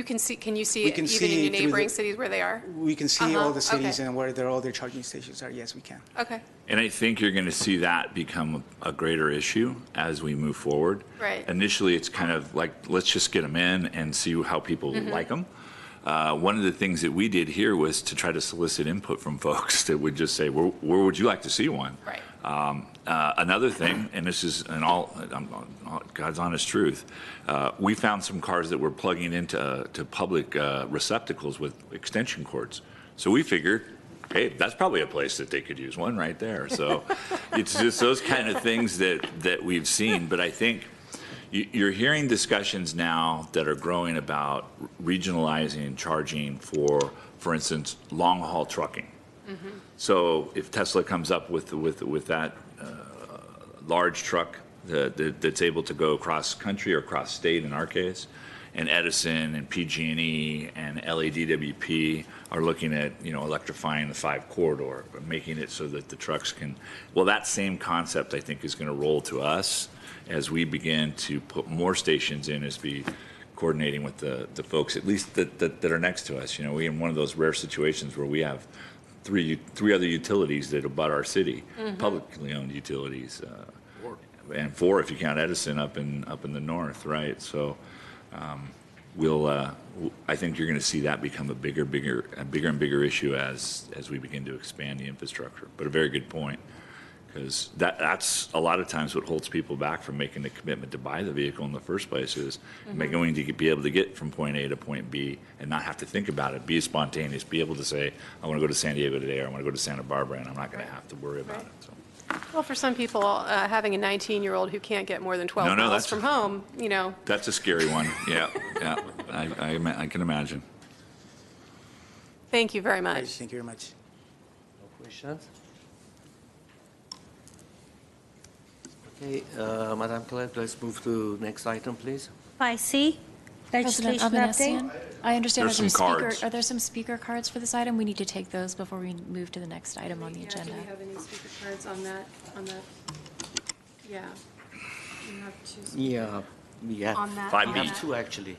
E: can see, can you see it even in your neighboring cities where they are?
K: We can see all the cities and where all their charging stations are. Yes, we can.
E: Okay.
D: And I think you're going to see that become a greater issue as we move forward.
E: Right.
D: Initially, it's kind of like, let's just get them in and see how people like them. One of the things that we did here was to try to solicit input from folks that would just say, where would you like to see one?
E: Right.
D: Another thing, and this is God's honest truth, we found some cars that were plugging into public receptacles with extension cords. So we figured, hey, that's probably a place that they could use one right there. So it's just those kind of things that we've seen. But I think you're hearing discussions now that are growing about regionalizing charging for instance, long-haul trucking. So if Tesla comes up with that large truck that's able to go across country or across state in our case, and Edison and PG&E and LADWP are looking at electrifying the 5 corridor, making it so that the trucks can. Well, that same concept I think is going to roll to us as we begin to put more stations in, as we coordinating with the folks at least that are next to us. We're in one of those rare situations where we have three other utilities that abut our city, publicly owned utilities, and 4 if you count Edison up in the north, right? So I think you're going to see that become a bigger and bigger issue as we begin to expand the infrastructure. But a very good point, because that's a lot of times what holds people back from making the commitment to buy the vehicle in the first place is going to be able to get from point A to point B and not have to think about it, be spontaneous, be able to say, I want to go to San Diego today, or I want to go to Santa Barbara, and I'm not going to have to worry about it. So.
E: Well, for some people, having a 19-year-old who can't get more than 12
D: No,
E: miles
D: that's-
E: from home, you know.
D: That's a scary one. Yeah, yeah. I can imagine.
E: Thank you very much.
K: Thank you very much.
A: No questions? Okay, Madam Clerk, let's move to next item, please.
C: 5C,
I: President
C: legislation update.
I: Avanesian, I understand
D: There's
I: there's
D: some cards.
I: are there some speaker cards for this item? We need to take those before we move to the next item on the agenda.
E: Do we have any speaker cards on that? Yeah. We have two.
A: Yeah, we have,
E: On that-
D: 5B.
A: we have two, actually.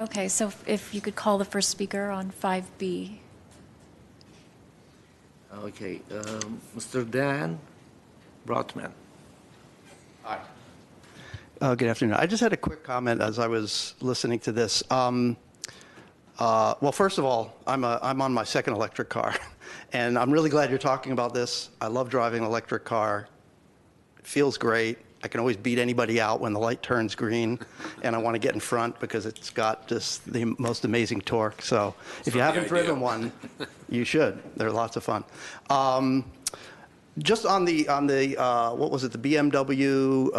I: Okay, so if you could call the first speaker on 5B.
A: Okay, Mr. Dan Brotman.
L: Good afternoon. I just had a quick comment as I was listening to this. Well, first of all, I'm on my second electric car, and I'm really glad you're talking about this. I love driving an electric car. It feels great. I can always beat anybody out when the light turns green, and I want to get in front because it's got just the most amazing torque. So if you haven't driven one, you should. They're lots of fun. Just on the what was it, the BMW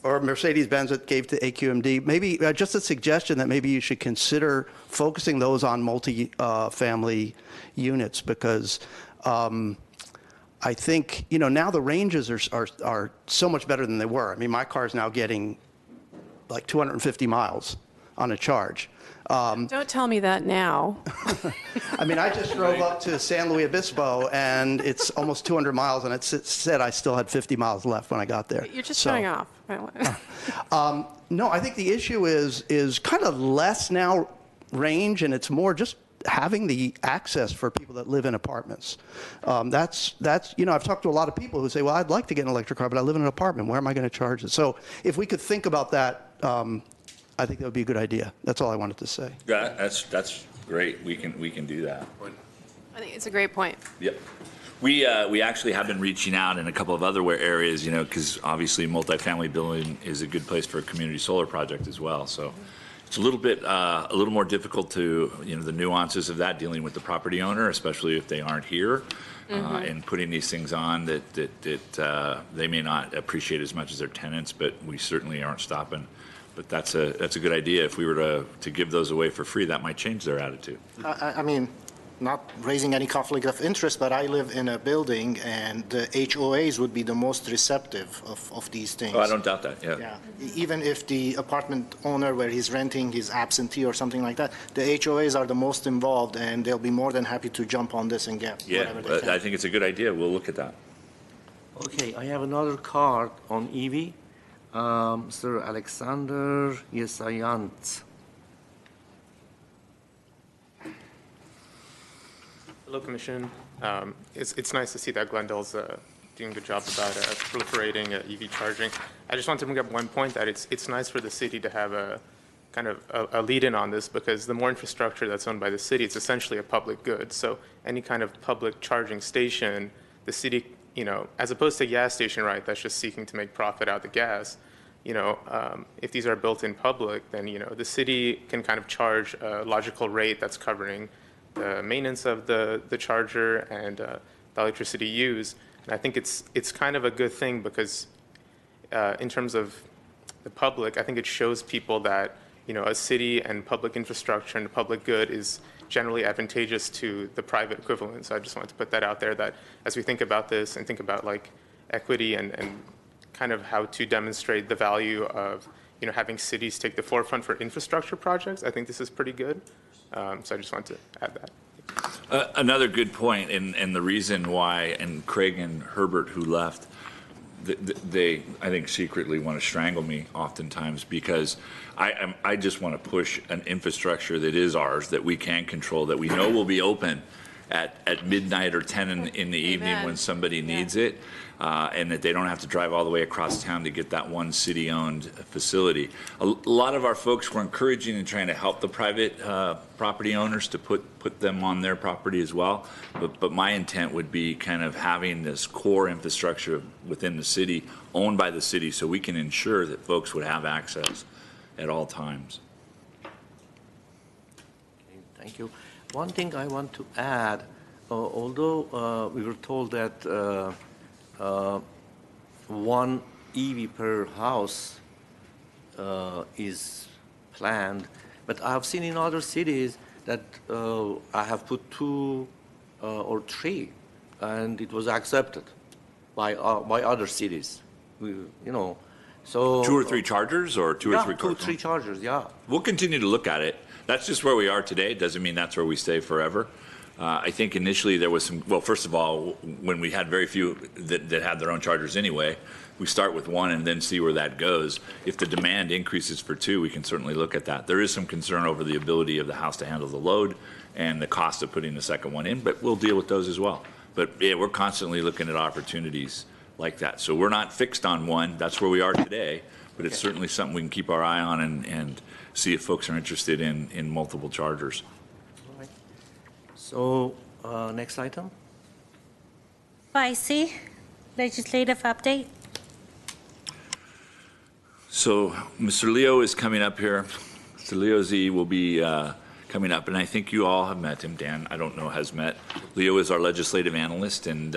L: or Mercedes-Benz that gave to AQMD, maybe just a suggestion that maybe you should consider focusing those on multi-family units, because I think, you know, now the ranges are so much better than they were. I mean, my car's now getting like 250 miles on a charge.
E: Don't tell me that now.
L: I mean, I just drove up to San Luis Obispo, and it's almost 200 miles, and it said I still had 50 miles left when I got there.
E: You're just
L: So-
E: showing off.
L: No, I think the issue is kind of less now range, and it's more just having the access for people that live in apartments. That's you know, I've talked to a lot of people who say, well, I'd like to get an electric car, but I live in an apartment. Where am I going to charge it? So if we could think about that, I think that would be a good idea. That's all I wanted to say.
D: Yeah, that's great. We can do that.
E: I think it's a great point.
D: Yep. We actually have been reaching out in a couple of other areas, you know, because obviously multifamily building is a good place for a community solar project as well. So it's a little more difficult to, you know, the nuances of that, dealing with the property owner, especially if they aren't here, and putting these things on that they may not appreciate as much as their tenants, but we certainly aren't stopping. But that's a good idea. If we were to give those away for free, that might change their attitude.
B: I mean, not raising any conflict of interest, but I live in a building, and the HOAs would be the most receptive of these things.
D: Oh, I don't doubt that, yeah.
B: Yeah, even if the apartment owner where he's renting is absentee or something like that, the HOAs are the most involved, and they'll be more than happy to jump on this and get
D: Yeah,
B: whatever they can.
D: I think it's a good idea. We'll look at that.
A: Okay, I have another card on EV. Mr. Alexander Yesayant.
M: Hello, Commission. It's nice to see that Glendale's doing a good job about proliferating EV charging. I just want to bring up one point, that it's nice for the city to have a kind of a lead-in on this, because the more infrastructure that's owned by the city, it's essentially a public good. So any kind of public charging station, the city, you know, as opposed to a gas station, right, that's just seeking to make profit out of the gas, you know, if these are built in public, then, you know, the city can kind of charge a logical rate that's covering the maintenance of the charger and the electricity used. And I think it's kind of a good thing, because in terms of the public, I think it shows people that, you know, a city and public infrastructure and public good is generally advantageous to the private equivalent. So I just wanted to put that out there, that as we think about this and think about like equity and kind of how to demonstrate the value of, you know, having cities take the forefront for infrastructure projects, I think this is pretty good. So I just wanted to add that.
D: Another good point, and the reason why, and Craig and Herbert, who left, they I think secretly want to strangle me oftentimes, because I just want to push an infrastructure that is ours, that we can control, that we know will be open at midnight or 10 in the evening when somebody needs it, and that they don't have to drive all the way across town to get that one city-owned facility. A lot of our folks were encouraging and trying to help the private property owners to put them on their property as well, but my intent would be kind of having this core infrastructure within the city, owned by the city, so we can ensure that folks would have access at all times.
A: Thank you. One thing I want to add, although we were told that one EV per house is planned, but I have seen in other cities that I have put 2 or 3, and it was accepted by other cities. So
D: 2 or 3 chargers or 2 or 3 cars?
A: 2 or 3 chargers. Yeah.
D: We'll continue to look at it. That's just where we are today. It doesn't mean that's where we stay forever. I think initially there was some, well, first of all, when we had very few that had their own chargers anyway, we start with 1 and then see where that goes. If the demand increases for 2, we can certainly look at that. There is some concern over the ability of the house to handle the load and the cost of putting the second one in, but we'll deal with those as well. But yeah, we're constantly looking at opportunities like that. So we're not fixed on 1. That's where we are today, but it's certainly something we can keep our eye on and see if folks are interested in multiple chargers.
A: All right. So next item.
C: 5C, legislative update.
D: So Mr. Leo is coming up here. Mr. Leo Z will be coming up, and I think you all have met him. Dan, I don't know, has met. Leo is our legislative analyst, and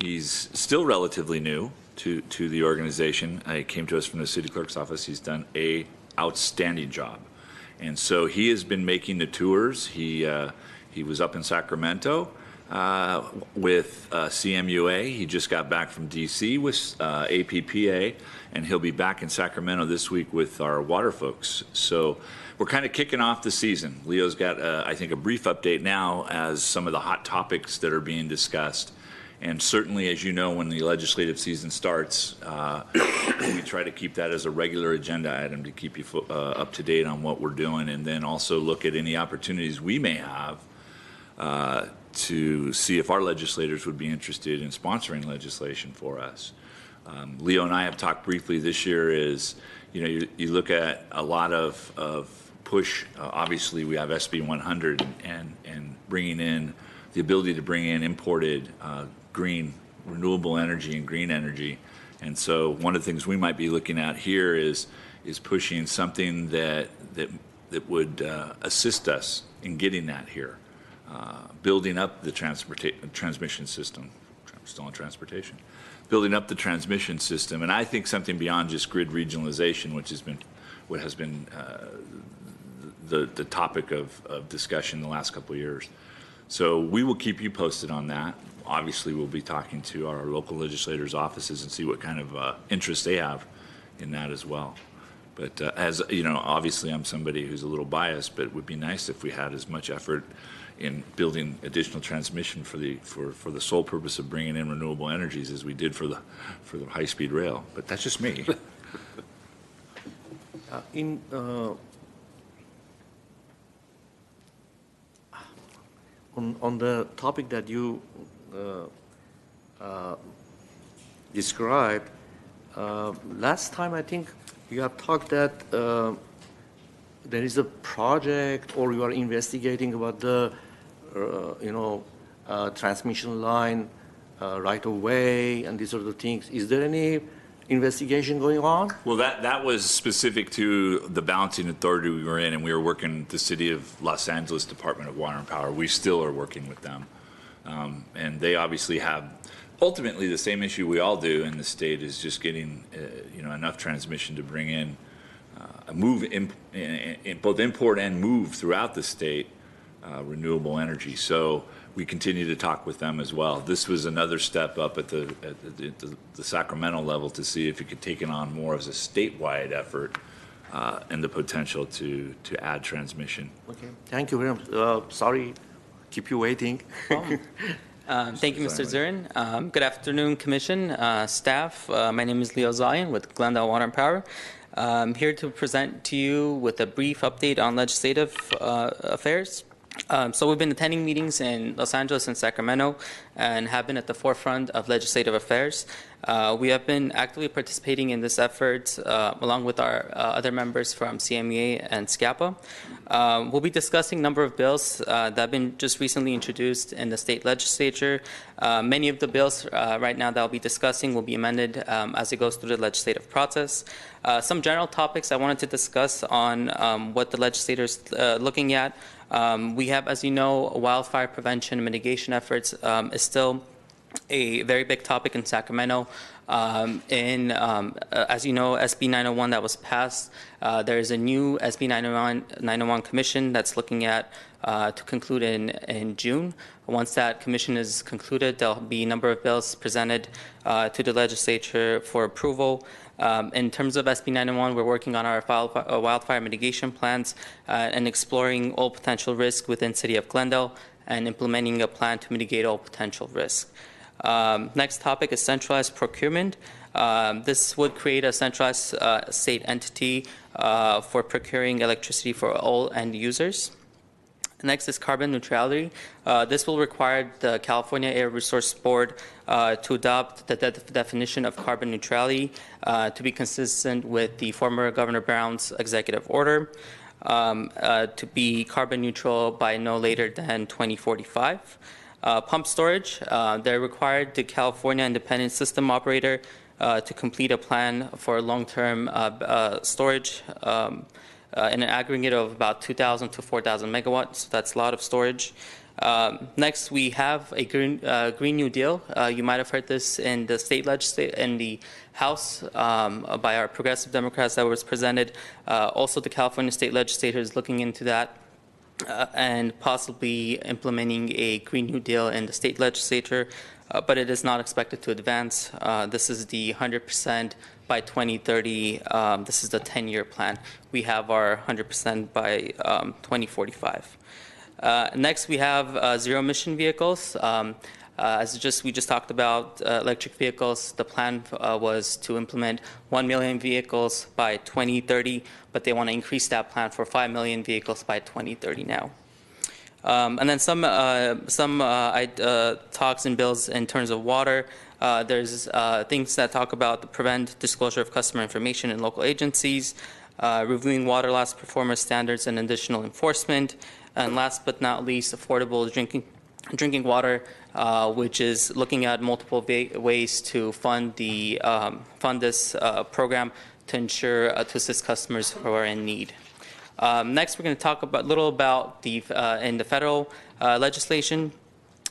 D: he's still relatively new to the organization. He came to us from the city clerk's office. He's done a outstanding job, and so he has been making the tours. He was up in Sacramento with CMUA. He just got back from DC with APPA, and he'll be back in Sacramento this week with our water folks. So we're kind of kicking off the season. Leo's got, I think, a brief update now as some of the hot topics that are being discussed. And certainly, as you know, when the legislative season starts, we try to keep that as a regular agenda item to keep you up to date on what we're doing, and then also look at any opportunities we may have to see if our legislators would be interested in sponsoring legislation for us. Leo and I have talked briefly this year is, you look at a lot of push. Obviously, we have SB 100 and bringing in the ability to bring in imported green, renewable energy and green energy. And so one of the things we might be looking at here is pushing something that would assist us in getting that here, building up the transmission system, still on transportation, building up the transmission system. And I think something beyond just grid regionalization, which has been the topic of discussion the last couple of years. So we will keep you posted on that. Obviously, we'll be talking to our local legislators' offices and see what kind of interest they have in that as well. But as you know, obviously, I'm somebody who's a little biased, but it would be nice if we had as much effort in building additional transmission for the sole purpose of bringing in renewable energies as we did for the high-speed rail. But that's just me.
A: On the topic that you described, last time I think you have talked that there is a project or you are investigating about the transmission line right away and these sort of things. Is there any investigation going on?
D: Well, that was specific to the balancing authority we were in, and we were working with the City of Los Angeles Department of Water and Power. We still are working with them. And they obviously have ultimately the same issue we all do in the state is just getting enough transmission to bring in both import and move throughout the state renewable energy. So we continue to talk with them as well. This was another step up at the Sacramento level to see if it could take it on more as a statewide effort and the potential to add transmission.
A: Okay, thank you very much. Sorry, keep you waiting.
G: Thank you, Mr. Zurin. Good afternoon, Commission, staff. My name is Leo Zayan with Glendale Water and Power. I'm here to present to you with a brief update on legislative affairs. So we've been attending meetings in Los Angeles and Sacramento and have been at the forefront of legislative affairs. We have been actively participating in this effort along with our other members from CMEA and SCAPA. We'll be discussing a number of bills that have been just recently introduced in the state legislature. Many of the bills right now that I'll be discussing will be amended as it goes through the legislative process. Some general topics I wanted to discuss on what the legislators looking at. We have, as you know, wildfire prevention and mitigation efforts is still a very big topic in Sacramento. As you know, SB 901 that was passed, there is a new SB 901 commission that's looking at to conclude in June. Once that commission is concluded, there'll be a number of bills presented to the legislature for approval. In terms of SB 901, we're working on our wildfire mitigation plans and exploring all potential risks within City of Glendale and implementing a plan to mitigate all potential risks. Next topic is centralized procurement. This would create a centralized state entity for procuring electricity for all end users. Next is carbon neutrality. This will require the California Air Resources Board to adopt the definition of carbon neutrality to be consistent with the former Governor Brown's executive order to be carbon neutral by no later than 2045. Pump storage, they're required the California Independent System Operator to complete a plan for long-term storage in an aggregate of about 2,000 to 4,000 megawatts. So that's a lot of storage. Next, we have a Green New Deal. You might have heard this in the state legislature, in the House by our progressive Democrats that was presented. Also, the California state legislature is looking into that and possibly implementing a Green New Deal in the state legislature, but it is not expected to advance. This is the 100% by 2030. This is the 10-year plan. We have our 100% by 2045. Next, we have zero-emission vehicles. We just talked about electric vehicles. The plan was to implement 1 million vehicles by 2030, but they want to increase that plan for 5 million vehicles by 2030 now. And then some talks and bills in terms of water. There's things that talk about the prevent disclosure of customer information in local agencies, reviewing water loss performance standards and additional enforcement, and last but not least, affordable drinking water, which is looking at multiple ways to fund this program to ensure to assist customers who are in need. Next, we're going to talk a little about in the federal legislation,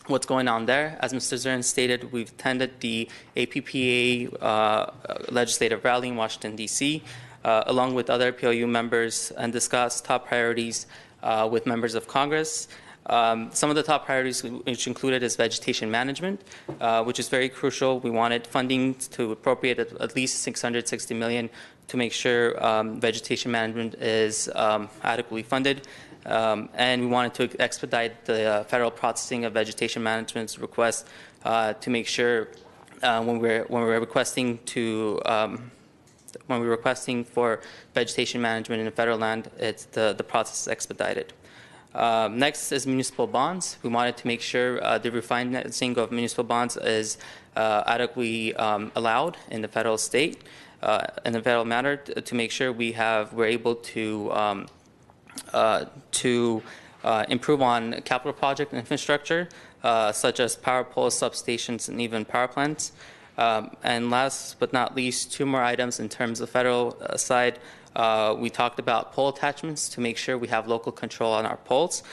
G: what's going on there. As Mr. Zern stated, we've attended the APPA legislative rally in Washington, D.C., along with other PLU members, and discussed top priorities with members of Congress. Some of the top priorities which included is vegetation management, which is very crucial. We wanted funding to appropriate at least $660 million to make sure vegetation management is adequately funded. And we wanted to expedite the federal processing of vegetation management's request to make sure when we're requesting for vegetation management in the federal land, it's the process is expedited. Next is municipal bonds. We wanted to make sure the refinancing of municipal bonds is adequately allowed in the federal state, in the federal matter, to make sure we're able to improve on capital project infrastructure, such as power poles, substations, and even power plants. And last but not least, two more items in terms of federal side. We talked about pole attachments to make sure we have local control on our poles.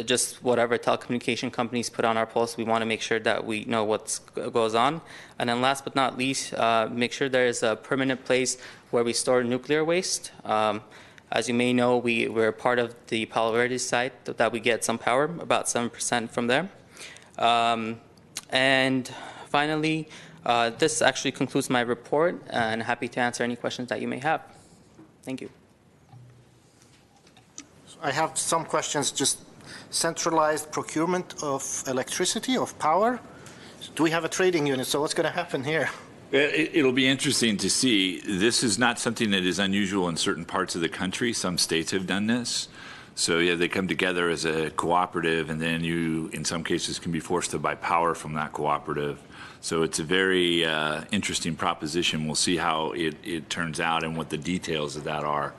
G: Just whatever telecommunication companies put on our poles, we want to make sure that we know what goes on. And then last but not least, make sure there is a permanent place where we store nuclear waste. As you may know, we're part of the Palo Verde site that we get some power, about 7% from there. And finally, this actually concludes my report, and happy to answer any questions that you may have. Thank you.
B: I have some questions. Just centralized procurement of electricity, of power. Do we have a trading unit? So what's going to happen here?
D: It'll be interesting to see. This is not something that is unusual in certain parts of the country. Some states have done this. So yeah, they come together as a cooperative, and then you, in some cases, can be forced to buy power from that cooperative. So it's a very interesting proposition. We'll see how it turns out and what the details of that are.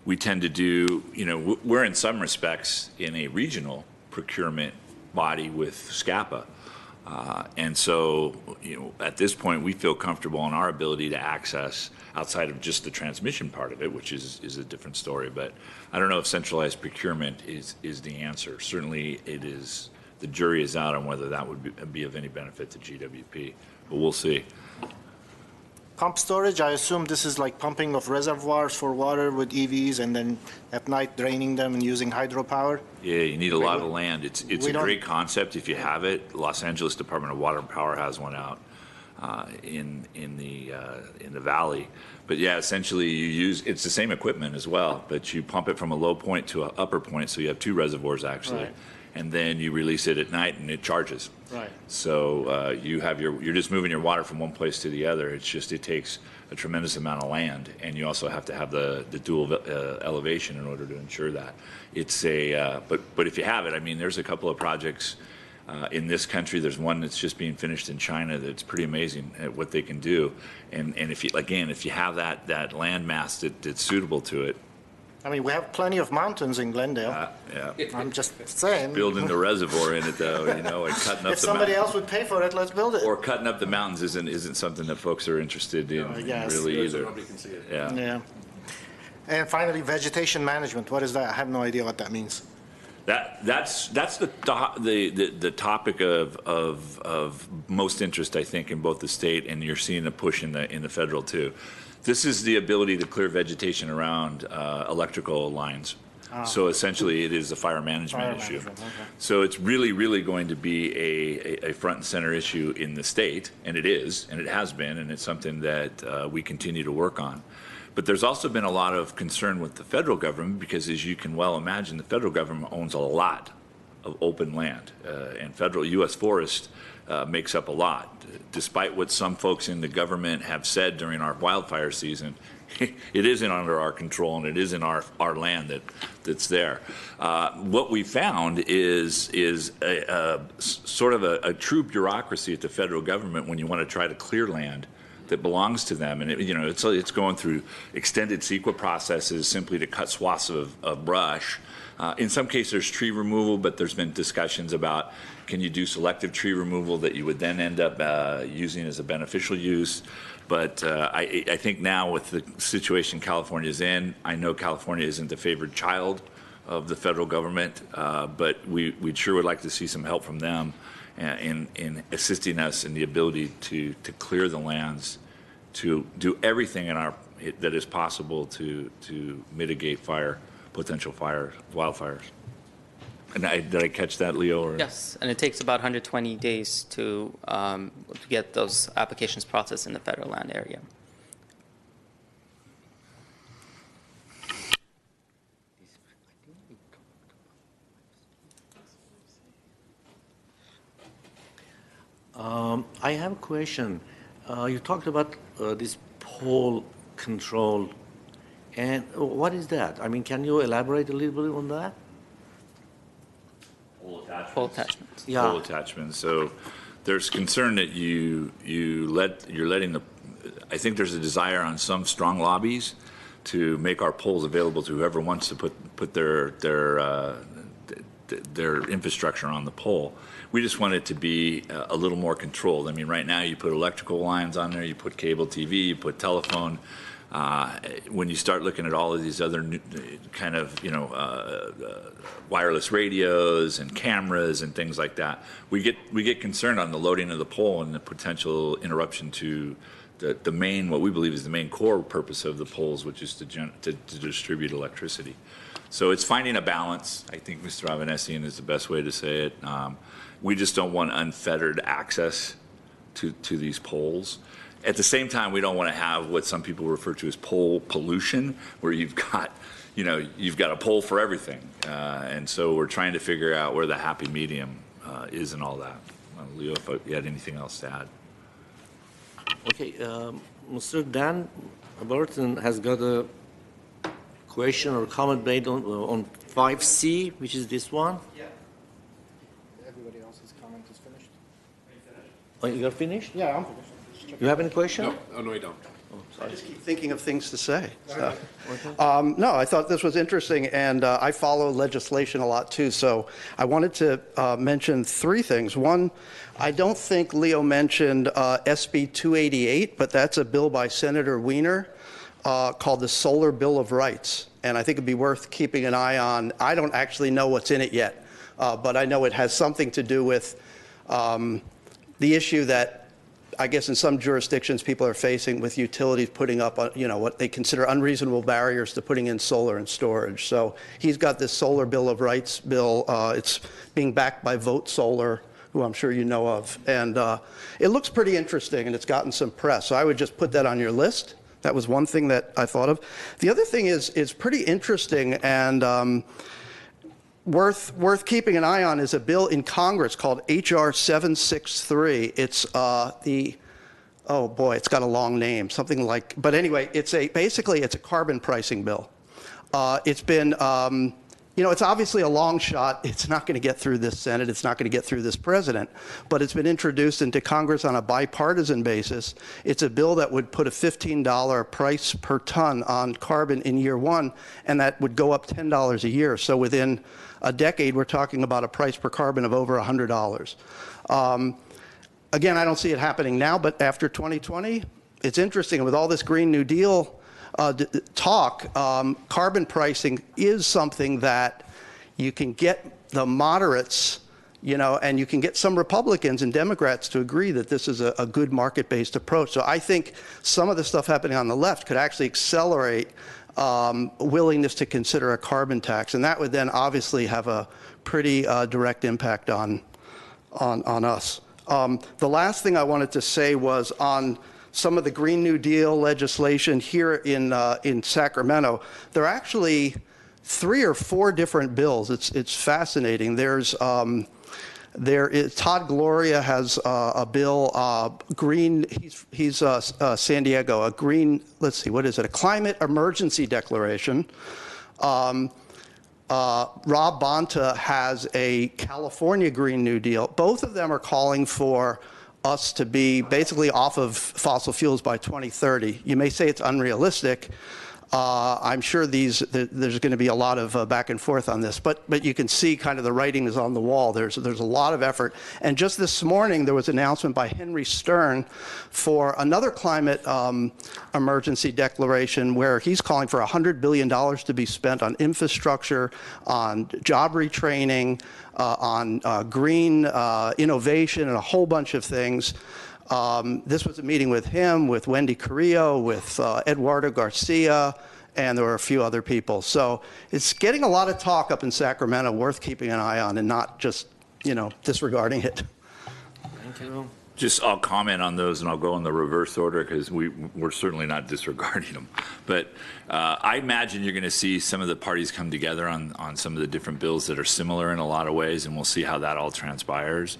D: We tend to do, we're in some respects in a regional procurement body with SCAPA. And so, at this point, we feel comfortable in our ability to access outside of just the transmission part of it, which is a different story. But I don't know if centralized procurement is the answer. Certainly, it is. The jury is out on whether that would be of any benefit to GWP, but we'll see.
B: Pump storage, I assume this is like pumping of reservoirs for water with EVs and then at night draining them and using hydropower?
D: Yeah, you need a lot of land. It's a great concept if you have it. Los Angeles Department of Water and Power has one out in the valley. But yeah, essentially it's the same equipment as well, but you pump it from a low point to an upper point, so you have two reservoirs actually.
B: Right.
D: And then you release it at night and it charges.
B: Right.
D: So you're just moving your water from one place to the other. It takes a tremendous amount of land, and you also have to have the dual elevation in order to ensure that. It's but if you have it, I mean, there's a couple of projects in this country. There's one that's just being finished in China that's pretty amazing at what they can do. And if you have that land mass that's suitable to it.
B: I mean, we have plenty of mountains in Glendale.
D: Yeah.
B: I'm just saying.
D: Building the reservoir in it, though, and cutting up
B: if somebody else would pay for it, let's build it.
D: Or cutting up the mountains isn't something that folks are interested in really either.
H: Nobody can see it.
B: Yeah. And finally, vegetation management. What is that? I have no idea what that means.
D: That's the topic of most interest, I think, in both the state, and you're seeing a push in the federal too. This is the ability to clear vegetation around electrical lines. So essentially, it is a fire management issue. Okay. So it's really, really going to be a front and center issue in the state, and it is, and it has been, and it's something that we continue to work on. But there's also been a lot of concern with the federal government because, as you can well imagine, the federal government owns a lot of open land, and federal U.S. forest makes up a lot. Despite what some folks in the government have said during our wildfire season, it isn't under our control, and it isn't our land that's there. What we found is sort of a true bureaucracy at the federal government when you want to try to clear land that belongs to them, and it's going through extended CEQA processes simply to cut swaths of brush. In some cases, there's tree removal, but there's been discussions about can you do selective tree removal that you would then end up using as a beneficial use. But I think now with the situation California is in, I know California isn't the favored child of the federal government, but we sure would like to see some help from them in assisting us in the ability to clear the lands, to do everything that is possible to mitigate potential wildfires. And did I catch that, Leo? Or?
G: Yes, and it takes about 120 days to get those applications processed in the federal land area.
A: I have a question. You talked about this pole control, and what is that? I mean, can you elaborate a little bit on that?
G: Pole attachments.
A: Yeah.
D: Pole attachments. So there's concern that you're letting I think there's a desire on some strong lobbies to make our poles available to whoever wants to put their infrastructure on the pole. We just want it to be a little more controlled. I mean, right now you put electrical lines on there, you put cable TV, you put telephone. When you start looking at all of these other kind of, wireless radios and cameras and things like that, we get concerned on the loading of the pole and the potential interruption to the main, what we believe is the main core purpose of the poles, which is to distribute electricity. So it's finding a balance. I think Mr. Avanesian is the best way to say it. We just don't want unfettered access to these poles. At the same time, we don't want to have what some people refer to as pole pollution, where you've got a pole for everything. And so we're trying to figure out where the happy medium is in all that. Leo, if you had anything else to add.
A: Okay, Mr. Dan Burton has got a question or comment made on 5C, which is this one.
B: Yeah. Everybody else's comment is finished.
A: Oh, you're finished?
B: Yeah, I'm finished.
A: You have any question?
H: No, oh, no, I don't.
L: I just keep thinking of things to say. So. No, I thought this was interesting, and I follow legislation a lot too, so I wanted to mention three things. One, I don't think Leo mentioned SB 288, but that's a bill by Senator Wiener called the Solar Bill of Rights, and I think it'd be worth keeping an eye on. I don't actually know what's in it yet, but I know it has something to do with the issue that I guess in some jurisdictions people are facing with utilities putting up, what they consider unreasonable barriers to putting in solar and storage. So he's got this Solar Bill of Rights bill. It's being backed by Vote Solar, who I'm sure you know of. And it looks pretty interesting, and it's gotten some press. So I would just put that on your list. That was one thing that I thought of. The other thing is pretty interesting and worth keeping an eye on is a bill in Congress called H.R. 763. It's oh boy, it's got a long name, something like, but anyway, basically it's a carbon pricing bill. It's been, it's obviously a long shot. It's not going to get through this Senate. It's not going to get through this president, but it's been introduced into Congress on a bipartisan basis. It's a bill that would put a $15 price per ton on carbon in year one, and that would go up $10 a year. So within a decade, we're talking about a price per carbon of over $100. Again, I don't see it happening now, but after 2020, it's interesting. With all this Green New Deal talk, carbon pricing is something that you can get the moderates, and you can get some Republicans and Democrats to agree that this is a good market-based approach. So I think some of the stuff happening on the left could actually accelerate willingness to consider a carbon tax, and that would then obviously have a pretty direct impact on us. The last thing I wanted to say was on some of the Green New Deal legislation here in Sacramento. There are actually 3 or 4 different bills. It's fascinating. Todd Gloria has a bill, green, he's San Diego, a green, let's see, what is it, a climate emergency declaration. Rob Bonta has a California Green New Deal. Both of them are calling for us to be basically off of fossil fuels by 2030. You may say it's unrealistic. I'm sure there's going to be a lot of back and forth on this, but you can see kind of the writing is on the wall. There's a lot of effort. And just this morning, there was an announcement by Henry Stern for another climate emergency declaration where he's calling for $100 billion to be spent on infrastructure, on job retraining, on green innovation, and a whole bunch of things. This was a meeting with him, with Wendy Carrillo, with Eduardo Garcia, and there were a few other people. So it's getting a lot of talk up in Sacramento, worth keeping an eye on and not just, disregarding it.
A: Thank you.
D: I'll comment on those, and I'll go in the reverse order because we're certainly not disregarding them. But I imagine you're going to see some of the parties come together on some of the different bills that are similar in a lot of ways, and we'll see how that all transpires.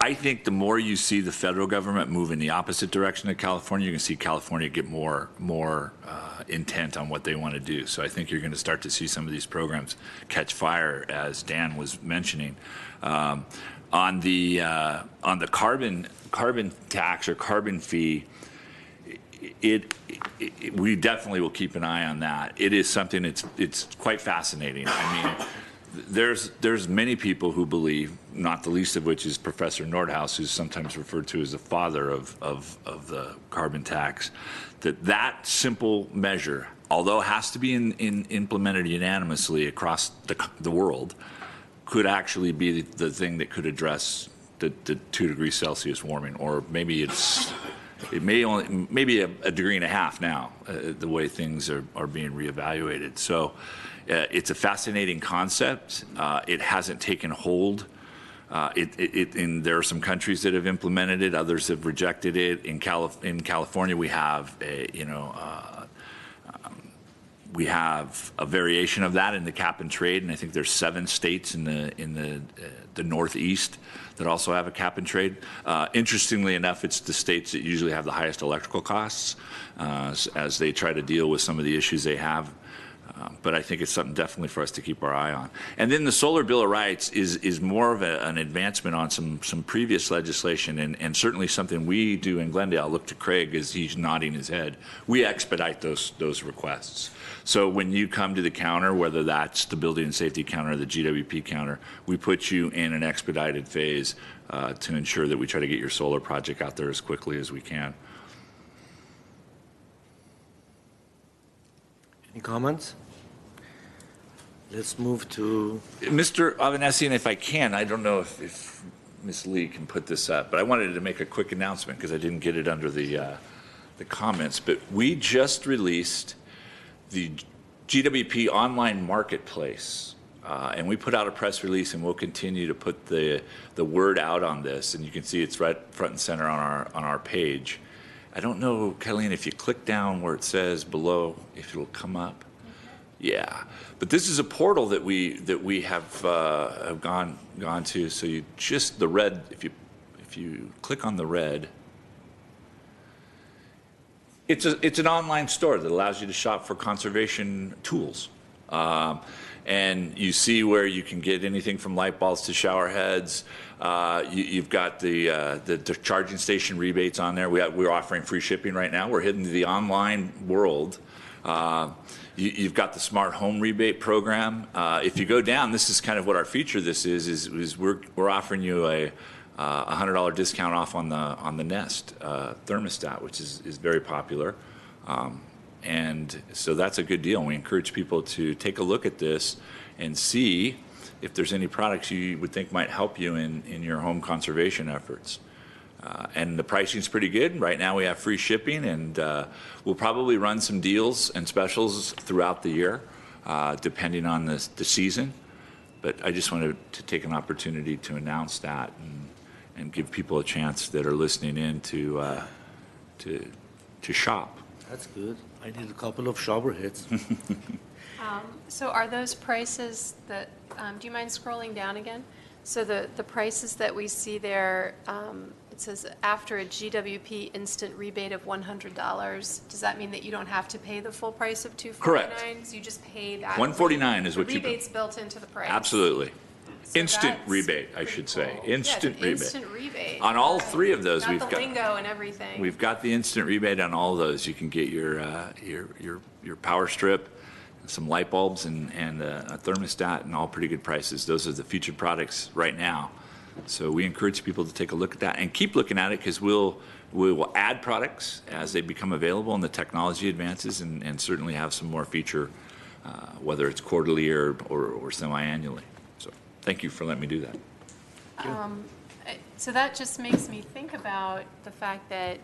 D: I think the more you see the federal government move in the opposite direction of California, you can see California get more intent on what they want to do. So I think you're going to start to see some of these programs catch fire, as Dan was mentioning. On the carbon tax or carbon fee, we definitely will keep an eye on that. It is something it's quite fascinating. I mean, there's many people who believe, not the least of which is Professor Nordhaus, who's sometimes referred to as the father of the carbon tax, that simple measure, although it has to be implemented unanimously across the world, could actually be the thing that could address the 2 degrees Celsius warming, or maybe maybe a degree and a half now, the way things are being reevaluated. So it's a fascinating concept. It hasn't taken hold. And there are some countries that have implemented it. Others have rejected it. In California, we have a variation of that in the cap and trade, and I think there's 7 states in the Northeast that also have a cap and trade. Interestingly enough, it's the states that usually have the highest electrical costs as they try to deal with some of the issues they have But I think it's something definitely for us to keep our eye on. And then the Solar Bill of Rights is more of an advancement on some previous legislation, and certainly something we do in Glendale. I'll look to Craig as he's nodding his head. We expedite those requests. So when you come to the counter, whether that's the building and safety counter or the GWP counter, we put you in an expedited phase to ensure that we try to get your solar project out there as quickly as we can.
A: Any comments? Let's move to
D: Mr. Avanesian, if I can, I don't know if Ms. Lee can put this up, but I wanted to make a quick announcement because I didn't get it under the comments. But we just released the GWP online marketplace, and we put out a press release, and we'll continue to put the word out on this. And you can see it's right front and center on our page. I don't know, Colleen, if you click down where it says below, if it'll come up. Yeah, but this is a portal that we have gone to. So you just the red. If you click on the red, it's an online store that allows you to shop for conservation tools, and you see where you can get anything from light bulbs to shower heads. You've got the charging station rebates on there. We're offering free shipping right now. We're heading to the online world. You've got the smart home rebate program. If you go down, this is kind of what our feature this is we're offering you a $100 discount off on the Nest thermostat, which is very popular. And so that's a good deal. We encourage people to take a look at this and see if there's any products you would think might help you in your home conservation efforts. And the pricing is pretty good. Right now we have free shipping, and we'll probably run some deals and specials throughout the year, depending on the season. But I just wanted to take an opportunity to announce that and give people a chance that are listening in to shop.
A: That's good. I need a couple of shower heads.
E: So are those prices that, do you mind scrolling down again? So the prices that we see there, it says after a GWP instant rebate of $100, does that mean that you don't have to pay the full price of $249?
D: Correct.
E: So you just pay that?
D: $149 is what you pay.
E: The rebate's built into the price?
D: Absolutely.
E: So
D: Instant
E: that's
D: rebate, I should say. Instant rebate.
E: Instant rebate.
D: On all three of those,
E: we've got the lingo and everything.
D: We've got the instant rebate on all of those. You can get your power strip, some light bulbs, and a thermostat, and all pretty good prices. Those are the featured products right now. So we encourage people to take a look at that and keep looking at it, because we will add products as they become available and the technology advances, and certainly have some more feature, whether it's quarterly or semi-annually. So thank you for letting me do that.
E: So that just makes me think about the fact that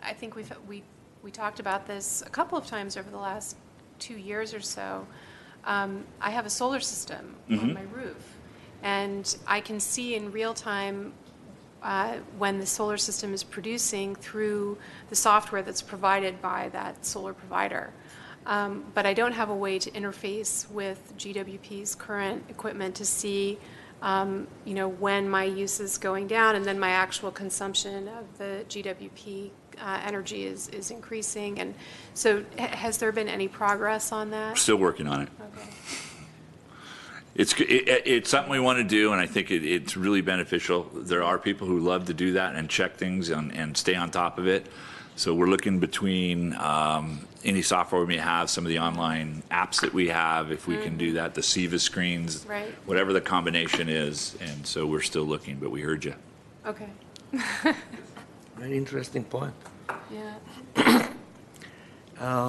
E: I think we talked about this a couple of times over the last 2 years or so. I have a solar system on my roof, and I can see in real time when the solar system is producing through the software that's provided by that solar provider. But I don't have a way to interface with GWP's current equipment to see when my use is going down and then my actual consumption of the GWP energy is increasing. And so has there been any progress on that?
D: We're still working on it.
E: Okay.
D: It's something we want to do, and I think it's really beneficial. There are people who love to do that and check things and stay on top of it. So we're looking between any software we may have, some of the online apps that we have, if we can do that, the SIVA screens,
E: right,
D: whatever the combination is. And so we're still looking, but we heard you.
E: Okay.
A: Very interesting point.
E: Yeah.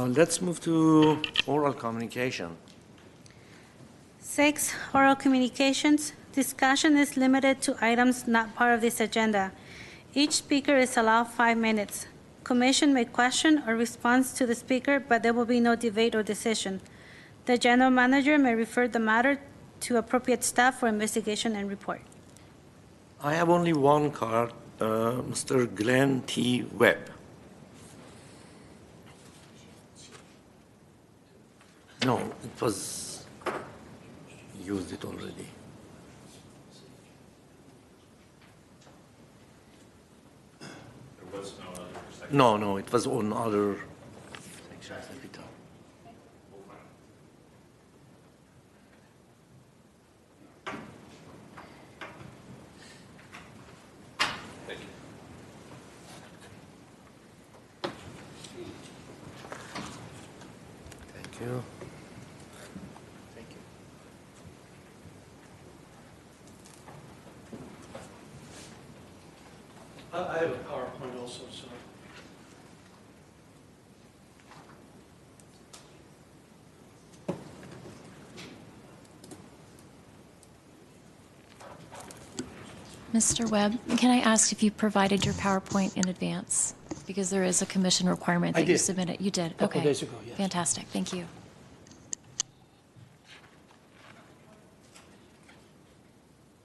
A: Let's move to oral communication.
C: 6, oral communications. Discussion is limited to items not part of this agenda. Each speaker is allowed 5 minutes. Commission may question or respond to the speaker, but there will be no debate or decision. The general manager may refer the matter to appropriate staff for investigation and report.
A: I have only one card, Mr. Glenn T. Webb. No, it was used it already.
D: There was no other perspective.
A: No, it was on other sections at the top.
N: I have a PowerPoint also, so.
I: Mr. Webb, can I ask if you provided your PowerPoint in advance? Because there is a commission requirement
N: I
I: that you
N: did.
I: submit it. You did?
N: A couple
I: Okay.
N: days ago, yes.
I: Fantastic. Thank you.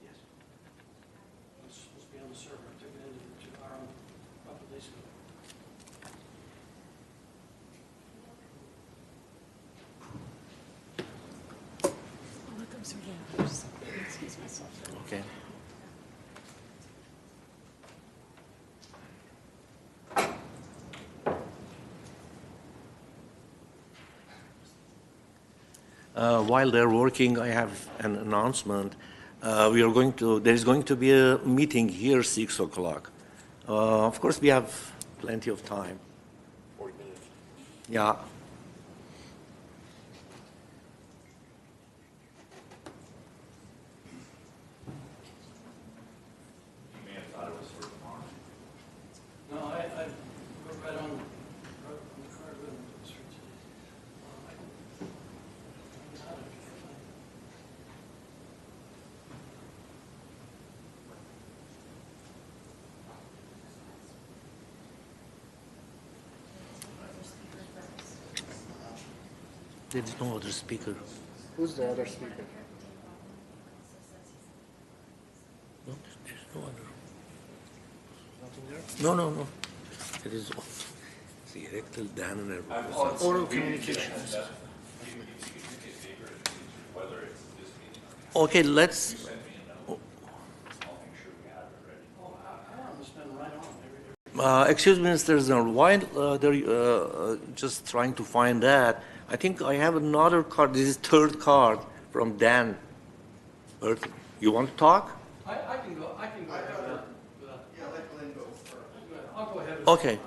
N: Yes. It's supposed to be on the server. I took it into our own a couple days ago.
A: Okay. While they're working, I have an announcement. There is going to be a meeting here 6 o'clock. Of course, we have plenty of time. 40 minutes. Yeah.
N: No, I wrote right on the card with it. It was for today.
A: There is no other speaker.
B: Who's the other speaker?
A: No, there's no other. No, no, no. It is the elected Dan and everyone.
B: Oral communications.
A: Okay, let's. Excuse me, Mr. Zern, while they're just trying to find that, I think I have another card. This is third card from Dan. You want to talk?
N: I can go ahead.
J: Yeah, let Glenn go first.
N: I'll go ahead.
A: Okay.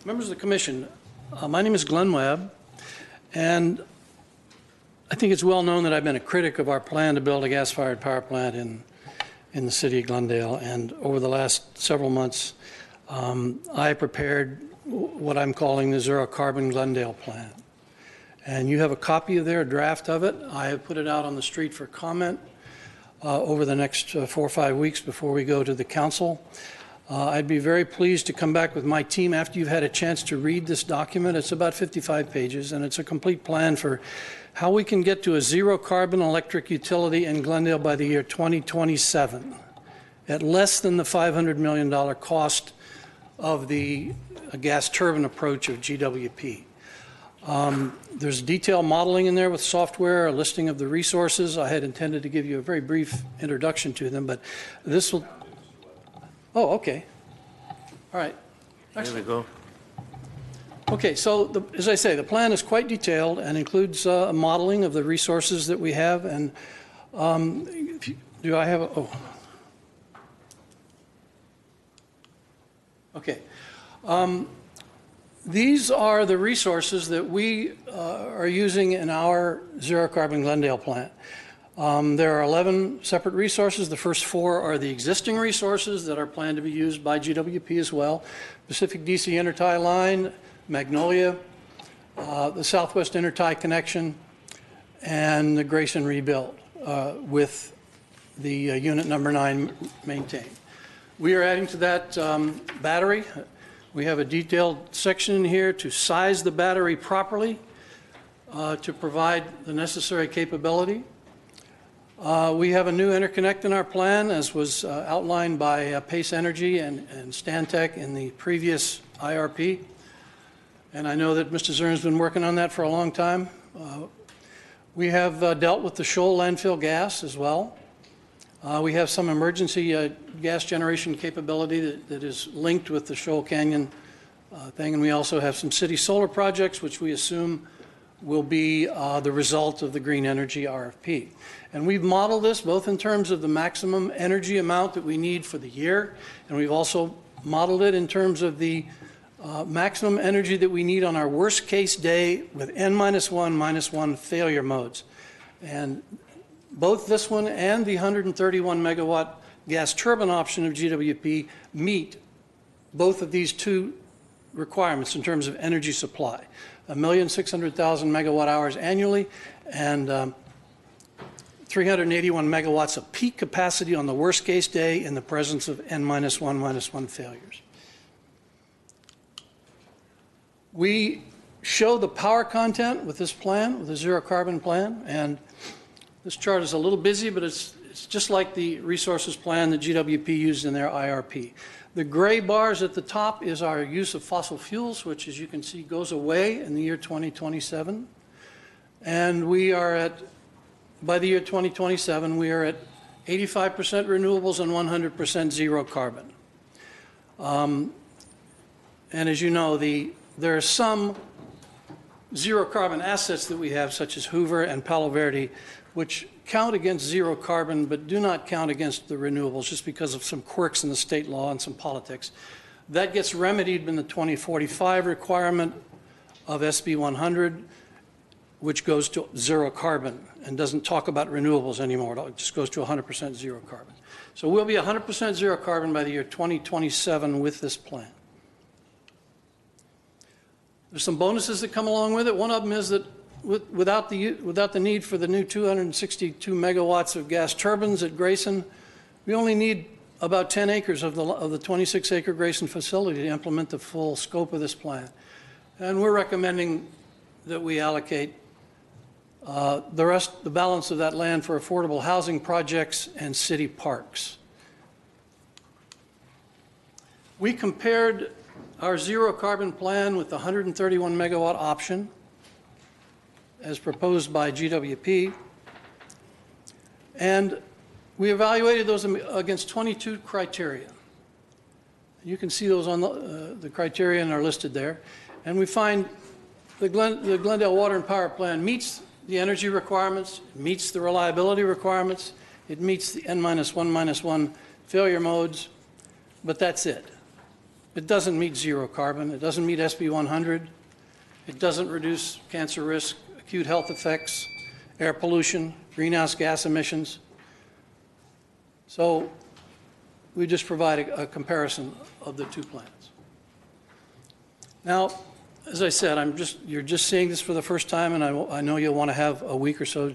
N: Members of the commission, my name is Glenn Webb, and I think it's well known that I've been a critic of our plan to build a gas-fired power plant in the city of Glendale. And over the last several months, I prepared what I'm calling the Zero Carbon Glendale Plan. And you have a copy of there, a draft of it. I have put it out on the street for comment over the next 4 or 5 weeks before we go to the council. I'd be very pleased to come back with my team after you've had a chance to read this document. It's about 55 pages, and it's a complete plan for how we can get to a zero carbon electric utility in Glendale by the year 2027 at less than the $500 million cost of the gas turbine approach of GWP. There's detailed modeling in there with software, a listing of the resources. I had intended to give you a very brief introduction to them, but this will... Oh, okay. All right.
A: Here we go.
N: Okay, so as I say, the plan is quite detailed and includes a modeling of the resources that we have. And do I have a... Oh. Okay. These are the resources that we are using in our Zero Carbon Glendale plant. There are 11 separate resources. The first 4 are the existing resources that are planned to be used by GWP as well. Pacific DC Intertie Line, Magnolia, the Southwest Intertie Connection, and the Grayson Rebuild with the unit number 9 maintained. We are adding to that battery. We have a detailed section in here to size the battery properly to provide the necessary capability. We have a new interconnect in our plan, as was outlined by Pace Energy and Stantec in the previous IRP. And I know that Mr. Zern's been working on that for a long time. We have dealt with the Shoal landfill gas as well. We have some emergency gas generation capability that is linked with the Shoal Canyon thing. And we also have some city solar projects, which we assume will be the result of the green energy RFP. And we've modeled this both in terms of the maximum energy amount that we need for the year, and we've also modeled it in terms of the maximum energy that we need on our worst case day with N-1, -1 failure modes. And both this one and the 131 megawatt gas turbine option of GWP meet both of these two requirements in terms of energy supply, 1,600,000 megawatt hours annually and 381 megawatts of peak capacity on the worst case day in the presence of N-1/-1 failures. We show the power content with this plan, with the zero carbon plan, and this chart is a little busy, but it's just like the resources plan that GWP used in their IRP. The gray bars at the top is our use of fossil fuels, which, as you can see, goes away in the year 2027. And we are at, by the year 2027, we are at 85% renewables and 100% zero carbon. And as you know, there are some zero carbon assets that we have, such as Hoover and Palo Verde, which count against zero carbon but do not count against the renewables just because of some quirks in the state law and some politics. That gets remedied in the 2045 requirement of SB 100, which goes to zero carbon and doesn't talk about renewables anymore. It just goes to 100% zero carbon. So we'll be 100% zero carbon by the year 2027 with this plan. There's some bonuses that come along with it. One of them is that without the need for the new 262 megawatts of gas turbines at Grayson, we only need about 10 acres of the 26-acre Grayson facility to implement the full scope of this plan. And we're recommending that we allocate the balance of that land for affordable housing projects and city parks. We compared our zero carbon plan with the 131 megawatt option as proposed by GWP, and we evaluated those against 22 criteria. You can see those on the criteria and are listed there, and we find the Glendale Water and Power Plan meets the energy requirements, meets the reliability requirements, it meets the N-1/-1 failure modes, but that's it. It doesn't meet zero carbon, it doesn't meet SB 100, it doesn't reduce cancer risk, acute health effects, air pollution, greenhouse gas emissions. So we just provide a comparison of the two plans. Now, as I said, you're just seeing this for the first time, and I know you'll want to have a week or so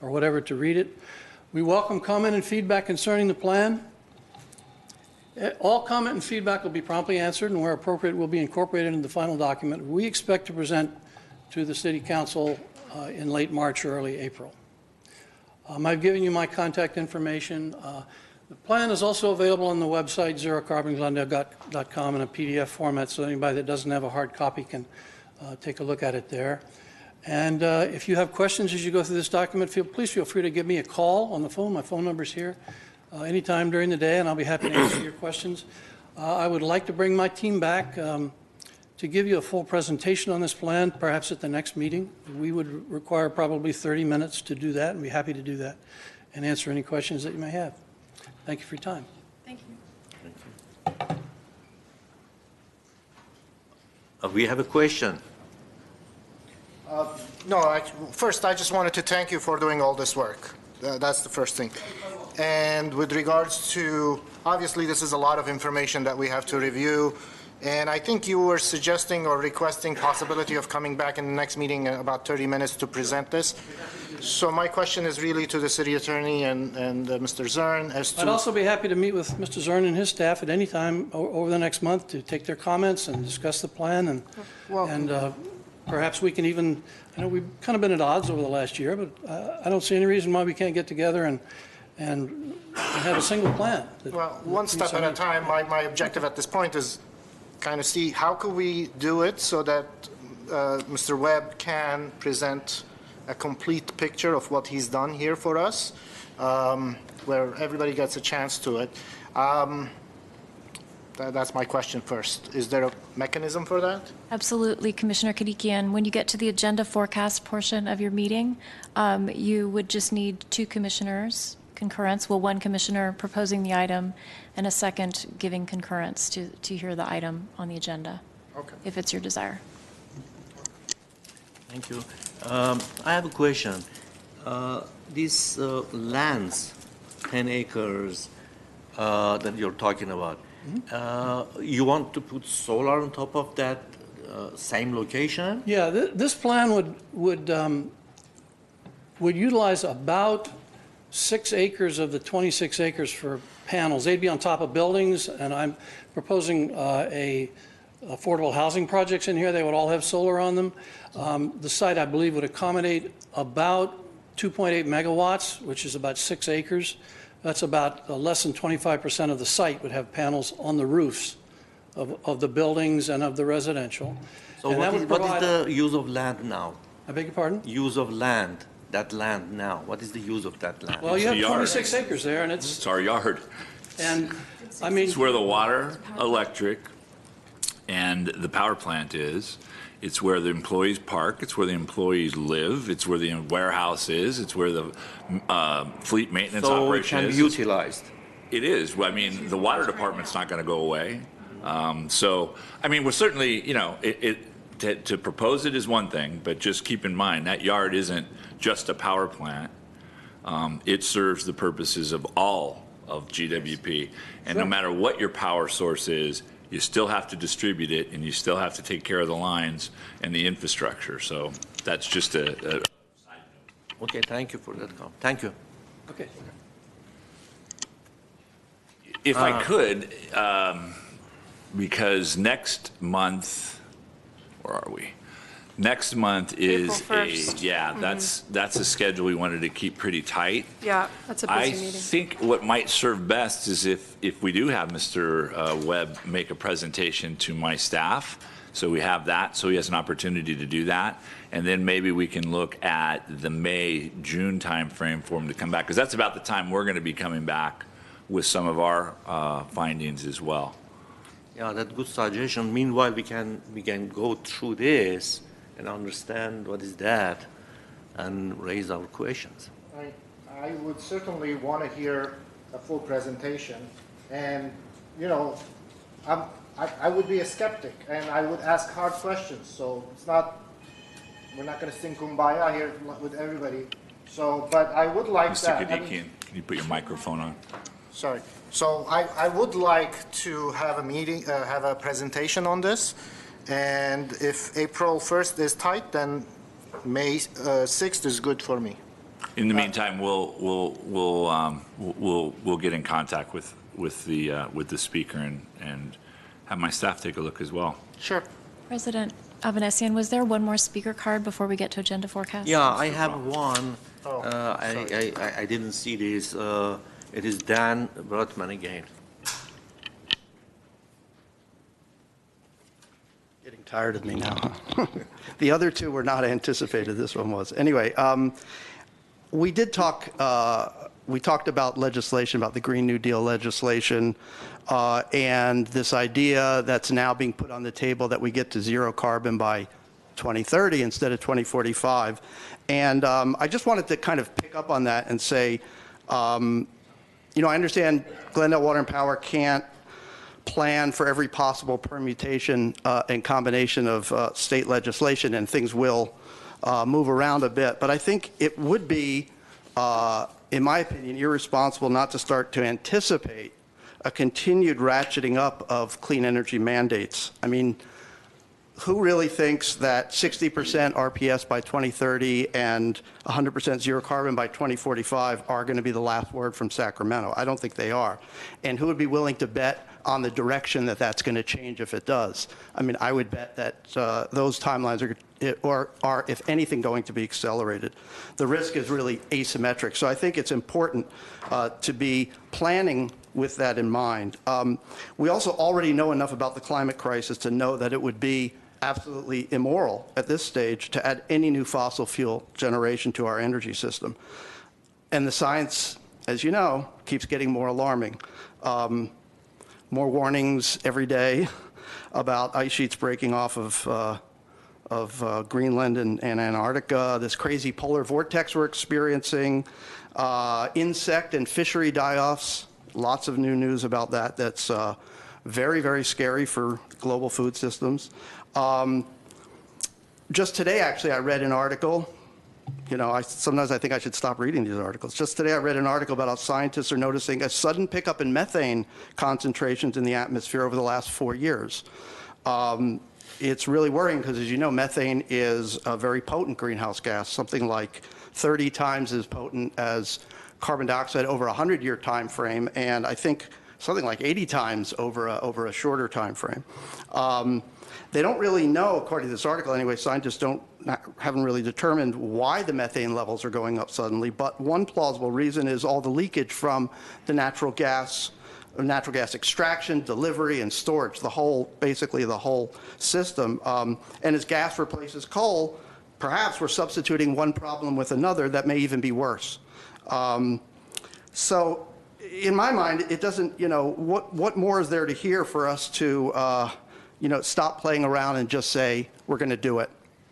N: or whatever to read it. We welcome comment and feedback concerning the plan. All comment and feedback will be promptly answered, and where appropriate will be incorporated into the final document. We expect to present to the City Council in late March or early April. I've given you my contact information. The plan is also available on the website, zerocarbonglendale.com, in a PDF format, so anybody that doesn't have a hard copy can take a look at it there. And if you have questions as you go through this document, please feel free to give me a call on the phone. My phone number's here anytime during the day, and I'll be happy to answer your questions. I would like to bring my team back to give you a full presentation on this plan, perhaps at the next meeting. We would require probably 30 minutes to do that, and be happy to do that and answer any questions that you may have. Thank you for your time.
E: Thank you.
A: Thank you. We have a question.
B: No, first I just wanted to thank you for doing all this work. That's the first thing. And with regards to, obviously this is a lot of information that we have to review, and I think you were suggesting or requesting possibility of coming back in the next meeting in about 30 minutes to present this. So my question is really to the city attorney and Mr. Zern as to...
N: I'd also be happy to meet with Mr. Zern and his staff at any time over the next month to take their comments and discuss the plan, and, perhaps we can even, I know we've kind of been at odds over the last year, but I don't see any reason why we can't get together and have a single plan.
B: Well, one step at a time. My objective at this point is kind of see how could we do it so that Mr. Webb can present a complete picture of what he's done here for us, where everybody gets a chance to it. That's my question first. Is there a mechanism for that?
I: Absolutely, Commissioner Kadikian. When you get to the agenda forecast portion of your meeting, you would just need two commissioners concurrence, well, one commissioner proposing the item and a second giving concurrence to hear the item on the agenda, if it's your desire.
A: Thank you. I have a question. These lands, 10 acres, that you're talking about. You want to put solar on top of that same location?
N: Yeah, this plan would utilize about 6 acres of the 26 acres for panels. They'd be on top of buildings, and I'm proposing affordable housing projects in here. They would all have solar on them. The site, I believe, would accommodate about 2.8 megawatts, which is about 6 acres. That's about less than 25% of the site would have panels on the roofs of the buildings and of the residential.
A: So
N: And
A: what
N: that
A: is,
N: would
A: what is
N: provide-
A: the use of land now?
N: I beg your pardon?
A: Use of land, that land now. What is the use of that land?
N: Well, you have
D: the yard.
N: 26 acres there, and
D: It's our yard.
N: and, I mean,
D: It's where the water, electric, and the power plant is. It's where the employees park. It's where the employees live. It's where the warehouse is. It's where the fleet maintenance
A: So it
D: operation
A: can
D: is.
A: be utilized.
D: It is. Well, I mean, the water department's not going to go away. So, I mean, we're certainly, to propose it is one thing, but just keep in mind that yard isn't just a power plant. It serves the purposes of all of GWP. And no matter what your power source is, you still have to distribute it, and you still have to take care of the lines and the infrastructure. So that's just a
A: Okay, thank you for that comment. Thank you.
N: okay.
D: If I could, because next month, where are we? Next month is
E: April 1st.
D: that's a schedule we wanted to keep pretty tight.
E: Yeah, that's a
D: I
E: busy meeting.
D: think what might serve best is if we do have Mr. Webb make a presentation to my staff, so we have that, so he has an opportunity to do that, and then maybe we can look at the May, June timeframe for him to come back, because that's about the time we're going to be coming back with some of our findings as well.
A: Yeah, that's good suggestion. Meanwhile, we can go through this and understand what is that and raise our questions.
B: I would certainly want to hear a full presentation, and, I would be a skeptic, and I would ask hard questions, so we're not going to sing Kumbaya here with everybody, but I would like
D: Mr.
B: that.
D: Kadikian, can you put your microphone on?
B: Sorry. So I would like to have a meeting, have a presentation on this, and if April 1st is tight, then May 6th is good for me.
D: In the meantime, we'll get in contact with the speaker and have my staff take a look as well.
B: Sure.
I: President Avanesian, was there one more speaker card before we get to agenda forecast?
A: Yeah, I have one.
B: Oh,
A: I didn't see this. It is Dan Brotman again.
L: Getting tired of me now, huh? The other two were not anticipated. This one was. Anyway, we did talk, we talked about legislation, about the Green New Deal legislation, and this idea that's now being put on the table that we get to zero carbon by 2030 instead of 2045. And I just wanted to kind of pick up on that and say, I understand Glendale Water and Power can't plan for every possible permutation and combination of state legislation, and things will move around a bit. But I think it would be, in my opinion, irresponsible not to start to anticipate a continued ratcheting up of clean energy mandates. I mean, who really thinks that 60% RPS by 2030 and 100% zero carbon by 2045 are going to be the last word from Sacramento? I don't think they are. And who would be willing to bet on the direction that that's going to change if it does? I mean, I would bet that those timelines are, if anything, going to be accelerated. The risk is really asymmetric. So I think it's important to be planning with that in mind. We also already know enough about the climate crisis to know that it would be absolutely immoral at this stage to add any new fossil fuel generation to our energy system. And the science, as you know, keeps getting more alarming. More warnings every day about ice sheets breaking off of Greenland and Antarctica, this crazy polar vortex we're experiencing, insect and fishery die-offs, lots of new news about that. That's very, very scary for global food systems. Just today, actually, I read an article Sometimes I think I should stop reading these articles. Just today I read an article about how scientists are noticing a sudden pickup in methane concentrations in the atmosphere over the last 4 years. It's really worrying because, as you know, methane is a very potent greenhouse gas, something like 30 times as potent as carbon dioxide over a 100-year time frame, and I think something like 80 times over a shorter time frame. They don't really know, according to this article anyway, scientists haven't really determined why the methane levels are going up suddenly, but one plausible reason is all the leakage from the natural gas extraction, delivery, and storage, basically the whole system. And as gas replaces coal, perhaps we're substituting one problem with another that may even be worse. So in my mind, it doesn't, what more is there to hear for us to, stop playing around and just say, we're going to do it,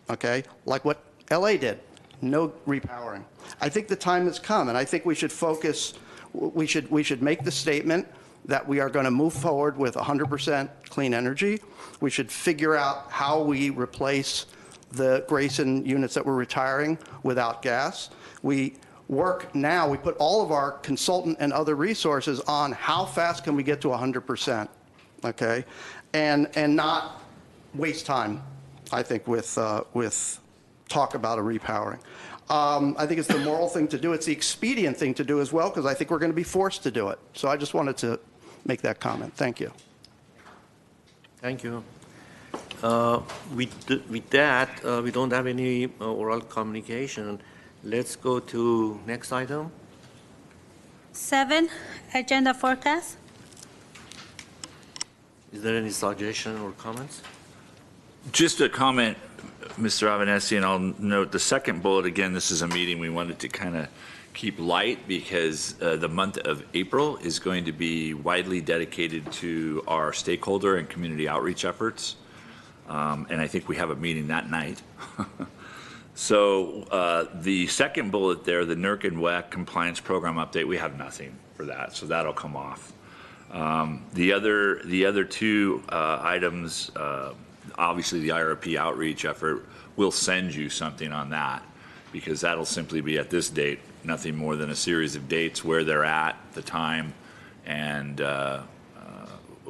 L: okay? Like what LA did, no repowering. I think the time has come, and I think we should focus, we should make the statement that we are going to move forward with 100% clean energy. We should figure out how we replace the Grayson units that we're retiring without gas. We work now, we put all of our consultant and other resources on how fast can we get to 100%, okay? And not waste time, I think, with talk about a repowering. I think it's the moral thing to do. It's the expedient thing to do as well, because I think we're going to be forced to do it. So I just wanted to make that comment. Thank you.
A: Thank you. With that, we don't have any oral communication. Let's go to next item.
C: 7, agenda forecast.
A: Is there any suggestion or comments?
D: Just a comment, Mr. Avanesi, and I'll note the second bullet, again, this is a meeting we wanted to kind of keep light because the month of April is going to be widely dedicated to our stakeholder and community outreach efforts. And I think we have a meeting that night. So the second bullet there, the NERC and WEC compliance program update, we have nothing for that, so that'll come off. The other two items, obviously the IRP outreach effort, we'll send you something on that because that'll simply be at this date, nothing more than a series of dates where they're at, the time, and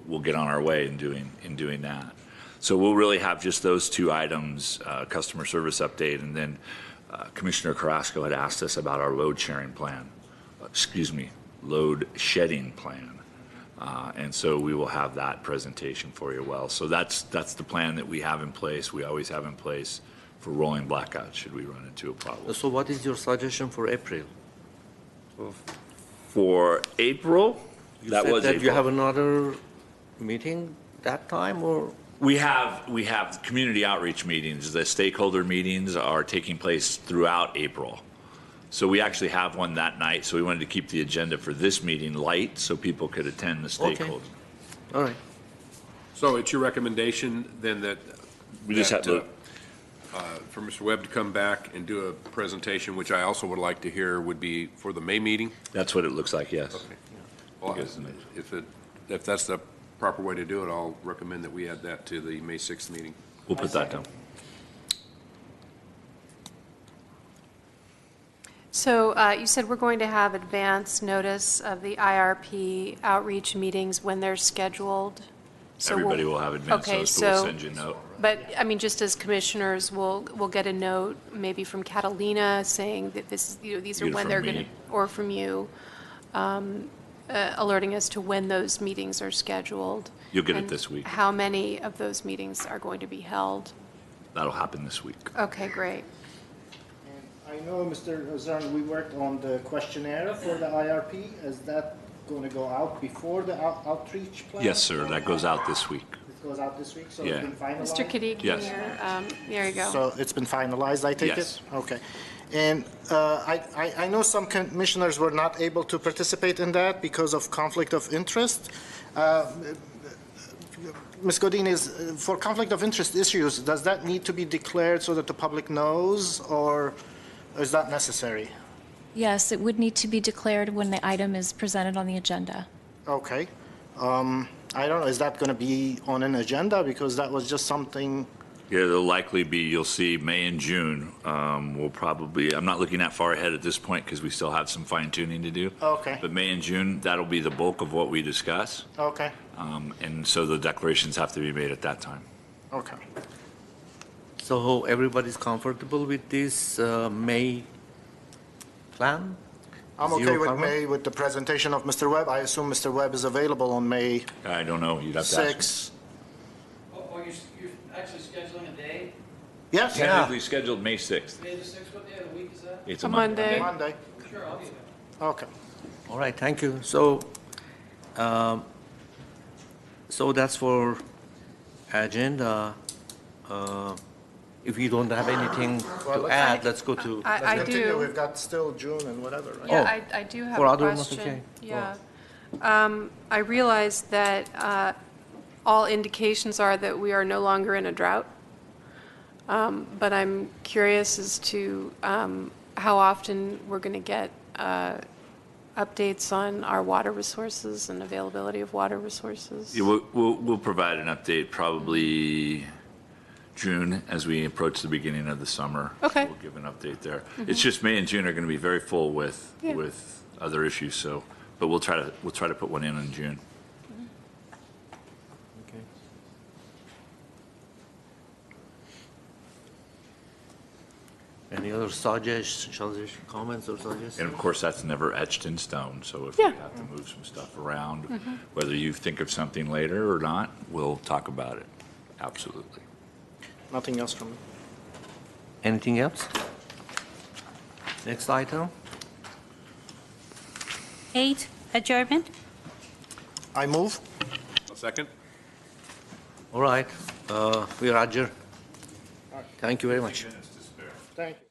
D: we'll get on our way in doing that. So we'll really have just those two items, customer service update, and then Commissioner Carrasco had asked us about our load sharing plan, load shedding plan. And so we will have that presentation for you well. So that's the plan that we have in place. We always have in place for rolling blackouts should we run into a problem.
A: So what is your suggestion for April?
D: For April,
A: You have another meeting that time, or?
D: We have community outreach meetings. The stakeholder meetings are taking place throughout April. So we actually have one that night. So we wanted to keep the agenda for this meeting light so people could attend the stakeholder.
A: Okay. All right.
H: So it's your recommendation then that
D: We just have to.
H: For Mr. Webb to come back and do a presentation, which I also would like to hear, would be for the May meeting?
D: That's what it looks like, yes.
H: Okay. Well, if that's the proper way to do it, I'll recommend that we add that to the May 6th meeting.
D: We'll put that down.
E: So you said we're going to have advance notice of the IRP outreach meetings when they're scheduled? So
D: Everybody will have advance notice, but we'll send you a note.
E: But, I mean, just as commissioners, we'll get a note maybe from Catalina saying that this, these are when they're going to, or from you, alerting us to when those meetings are scheduled.
D: You'll get it this week.
E: How many of those meetings are going to be held?
D: That'll happen this week.
E: Okay, great.
B: I know, Mr. Zern, we worked on the questionnaire for the IRP. Is that going to go out before the outreach plan?
D: Yes, sir. That goes out this week.
B: It goes out this week, so
D: Yeah.
B: it's been finalized?
E: Mr. Kadikian,
D: Yes.
E: there you go.
B: So it's been finalized, I take it?
D: Yes.
B: Okay. And I know some commissioners were not able to participate in that because of conflict of interest. Ms. Godin, for conflict of interest issues, does that need to be declared so that the public knows, or is that necessary?
I: Yes, it would need to be declared when the item is presented on the agenda.
B: Okay. I don't know, is that going to be on an agenda? Because that was just something
D: Yeah, there'll likely be, you'll see May and June. We'll probably, I'm not looking that far ahead at this point because we still have some fine tuning to do.
B: Okay.
D: But May and June, that'll be the bulk of what we discuss.
B: Okay,
D: And so the declarations have to be made at that time.
B: okay.
A: So everybody's comfortable with this May plan?
B: I'm
A: Zero
B: okay with
A: carbon?
B: May with the presentation of Mr. Webb. I assume Mr. Webb is available on May
D: I don't know, you'd have to ask.
B: 6.
N: Oh, you're actually scheduling a day?
B: Yes?
D: Tentatively scheduled May 6th.
N: May the 6th, what day of the week is that?
D: It's
E: A
D: a Monday.
E: Monday.
B: Monday.
N: Sure, I'll be there.
B: Okay.
A: All right, thank you. So, so that's for agenda. If you don't have anything
B: Well,
A: to
B: let's-
A: add, let's go to.
B: Let's
E: I
B: continue.
E: do.
B: We've got still June and whatever, right?
E: Yeah,
A: Oh,
E: I do have
A: for
E: a
A: other ones,
E: question.
A: okay.
E: Yeah. I realize that all indications are that we are no longer in a drought. But I'm curious as to how often we're going to get updates on our water resources and availability of water resources.
D: Yeah, we'll provide an update probably June as we approach the beginning of the summer.
E: Okay.
D: We'll give an update there. It's just May and June are going to be very full with
E: Yeah.
D: with other issues. So, but we'll try to put one in June.
A: Okay. Any other suggestions, comments or suggestions?
D: And of course, that's never etched in stone. So if
E: Yeah.
D: we have to move some stuff around, whether you think of something later or not, we'll talk about it. Absolutely.
B: Nothing else from me.
A: Anything else? Next item?
C: 8, adjournment.
B: I move.
H: A second?
A: All right, we are adjourned. Thank you very much.
B: Thank you.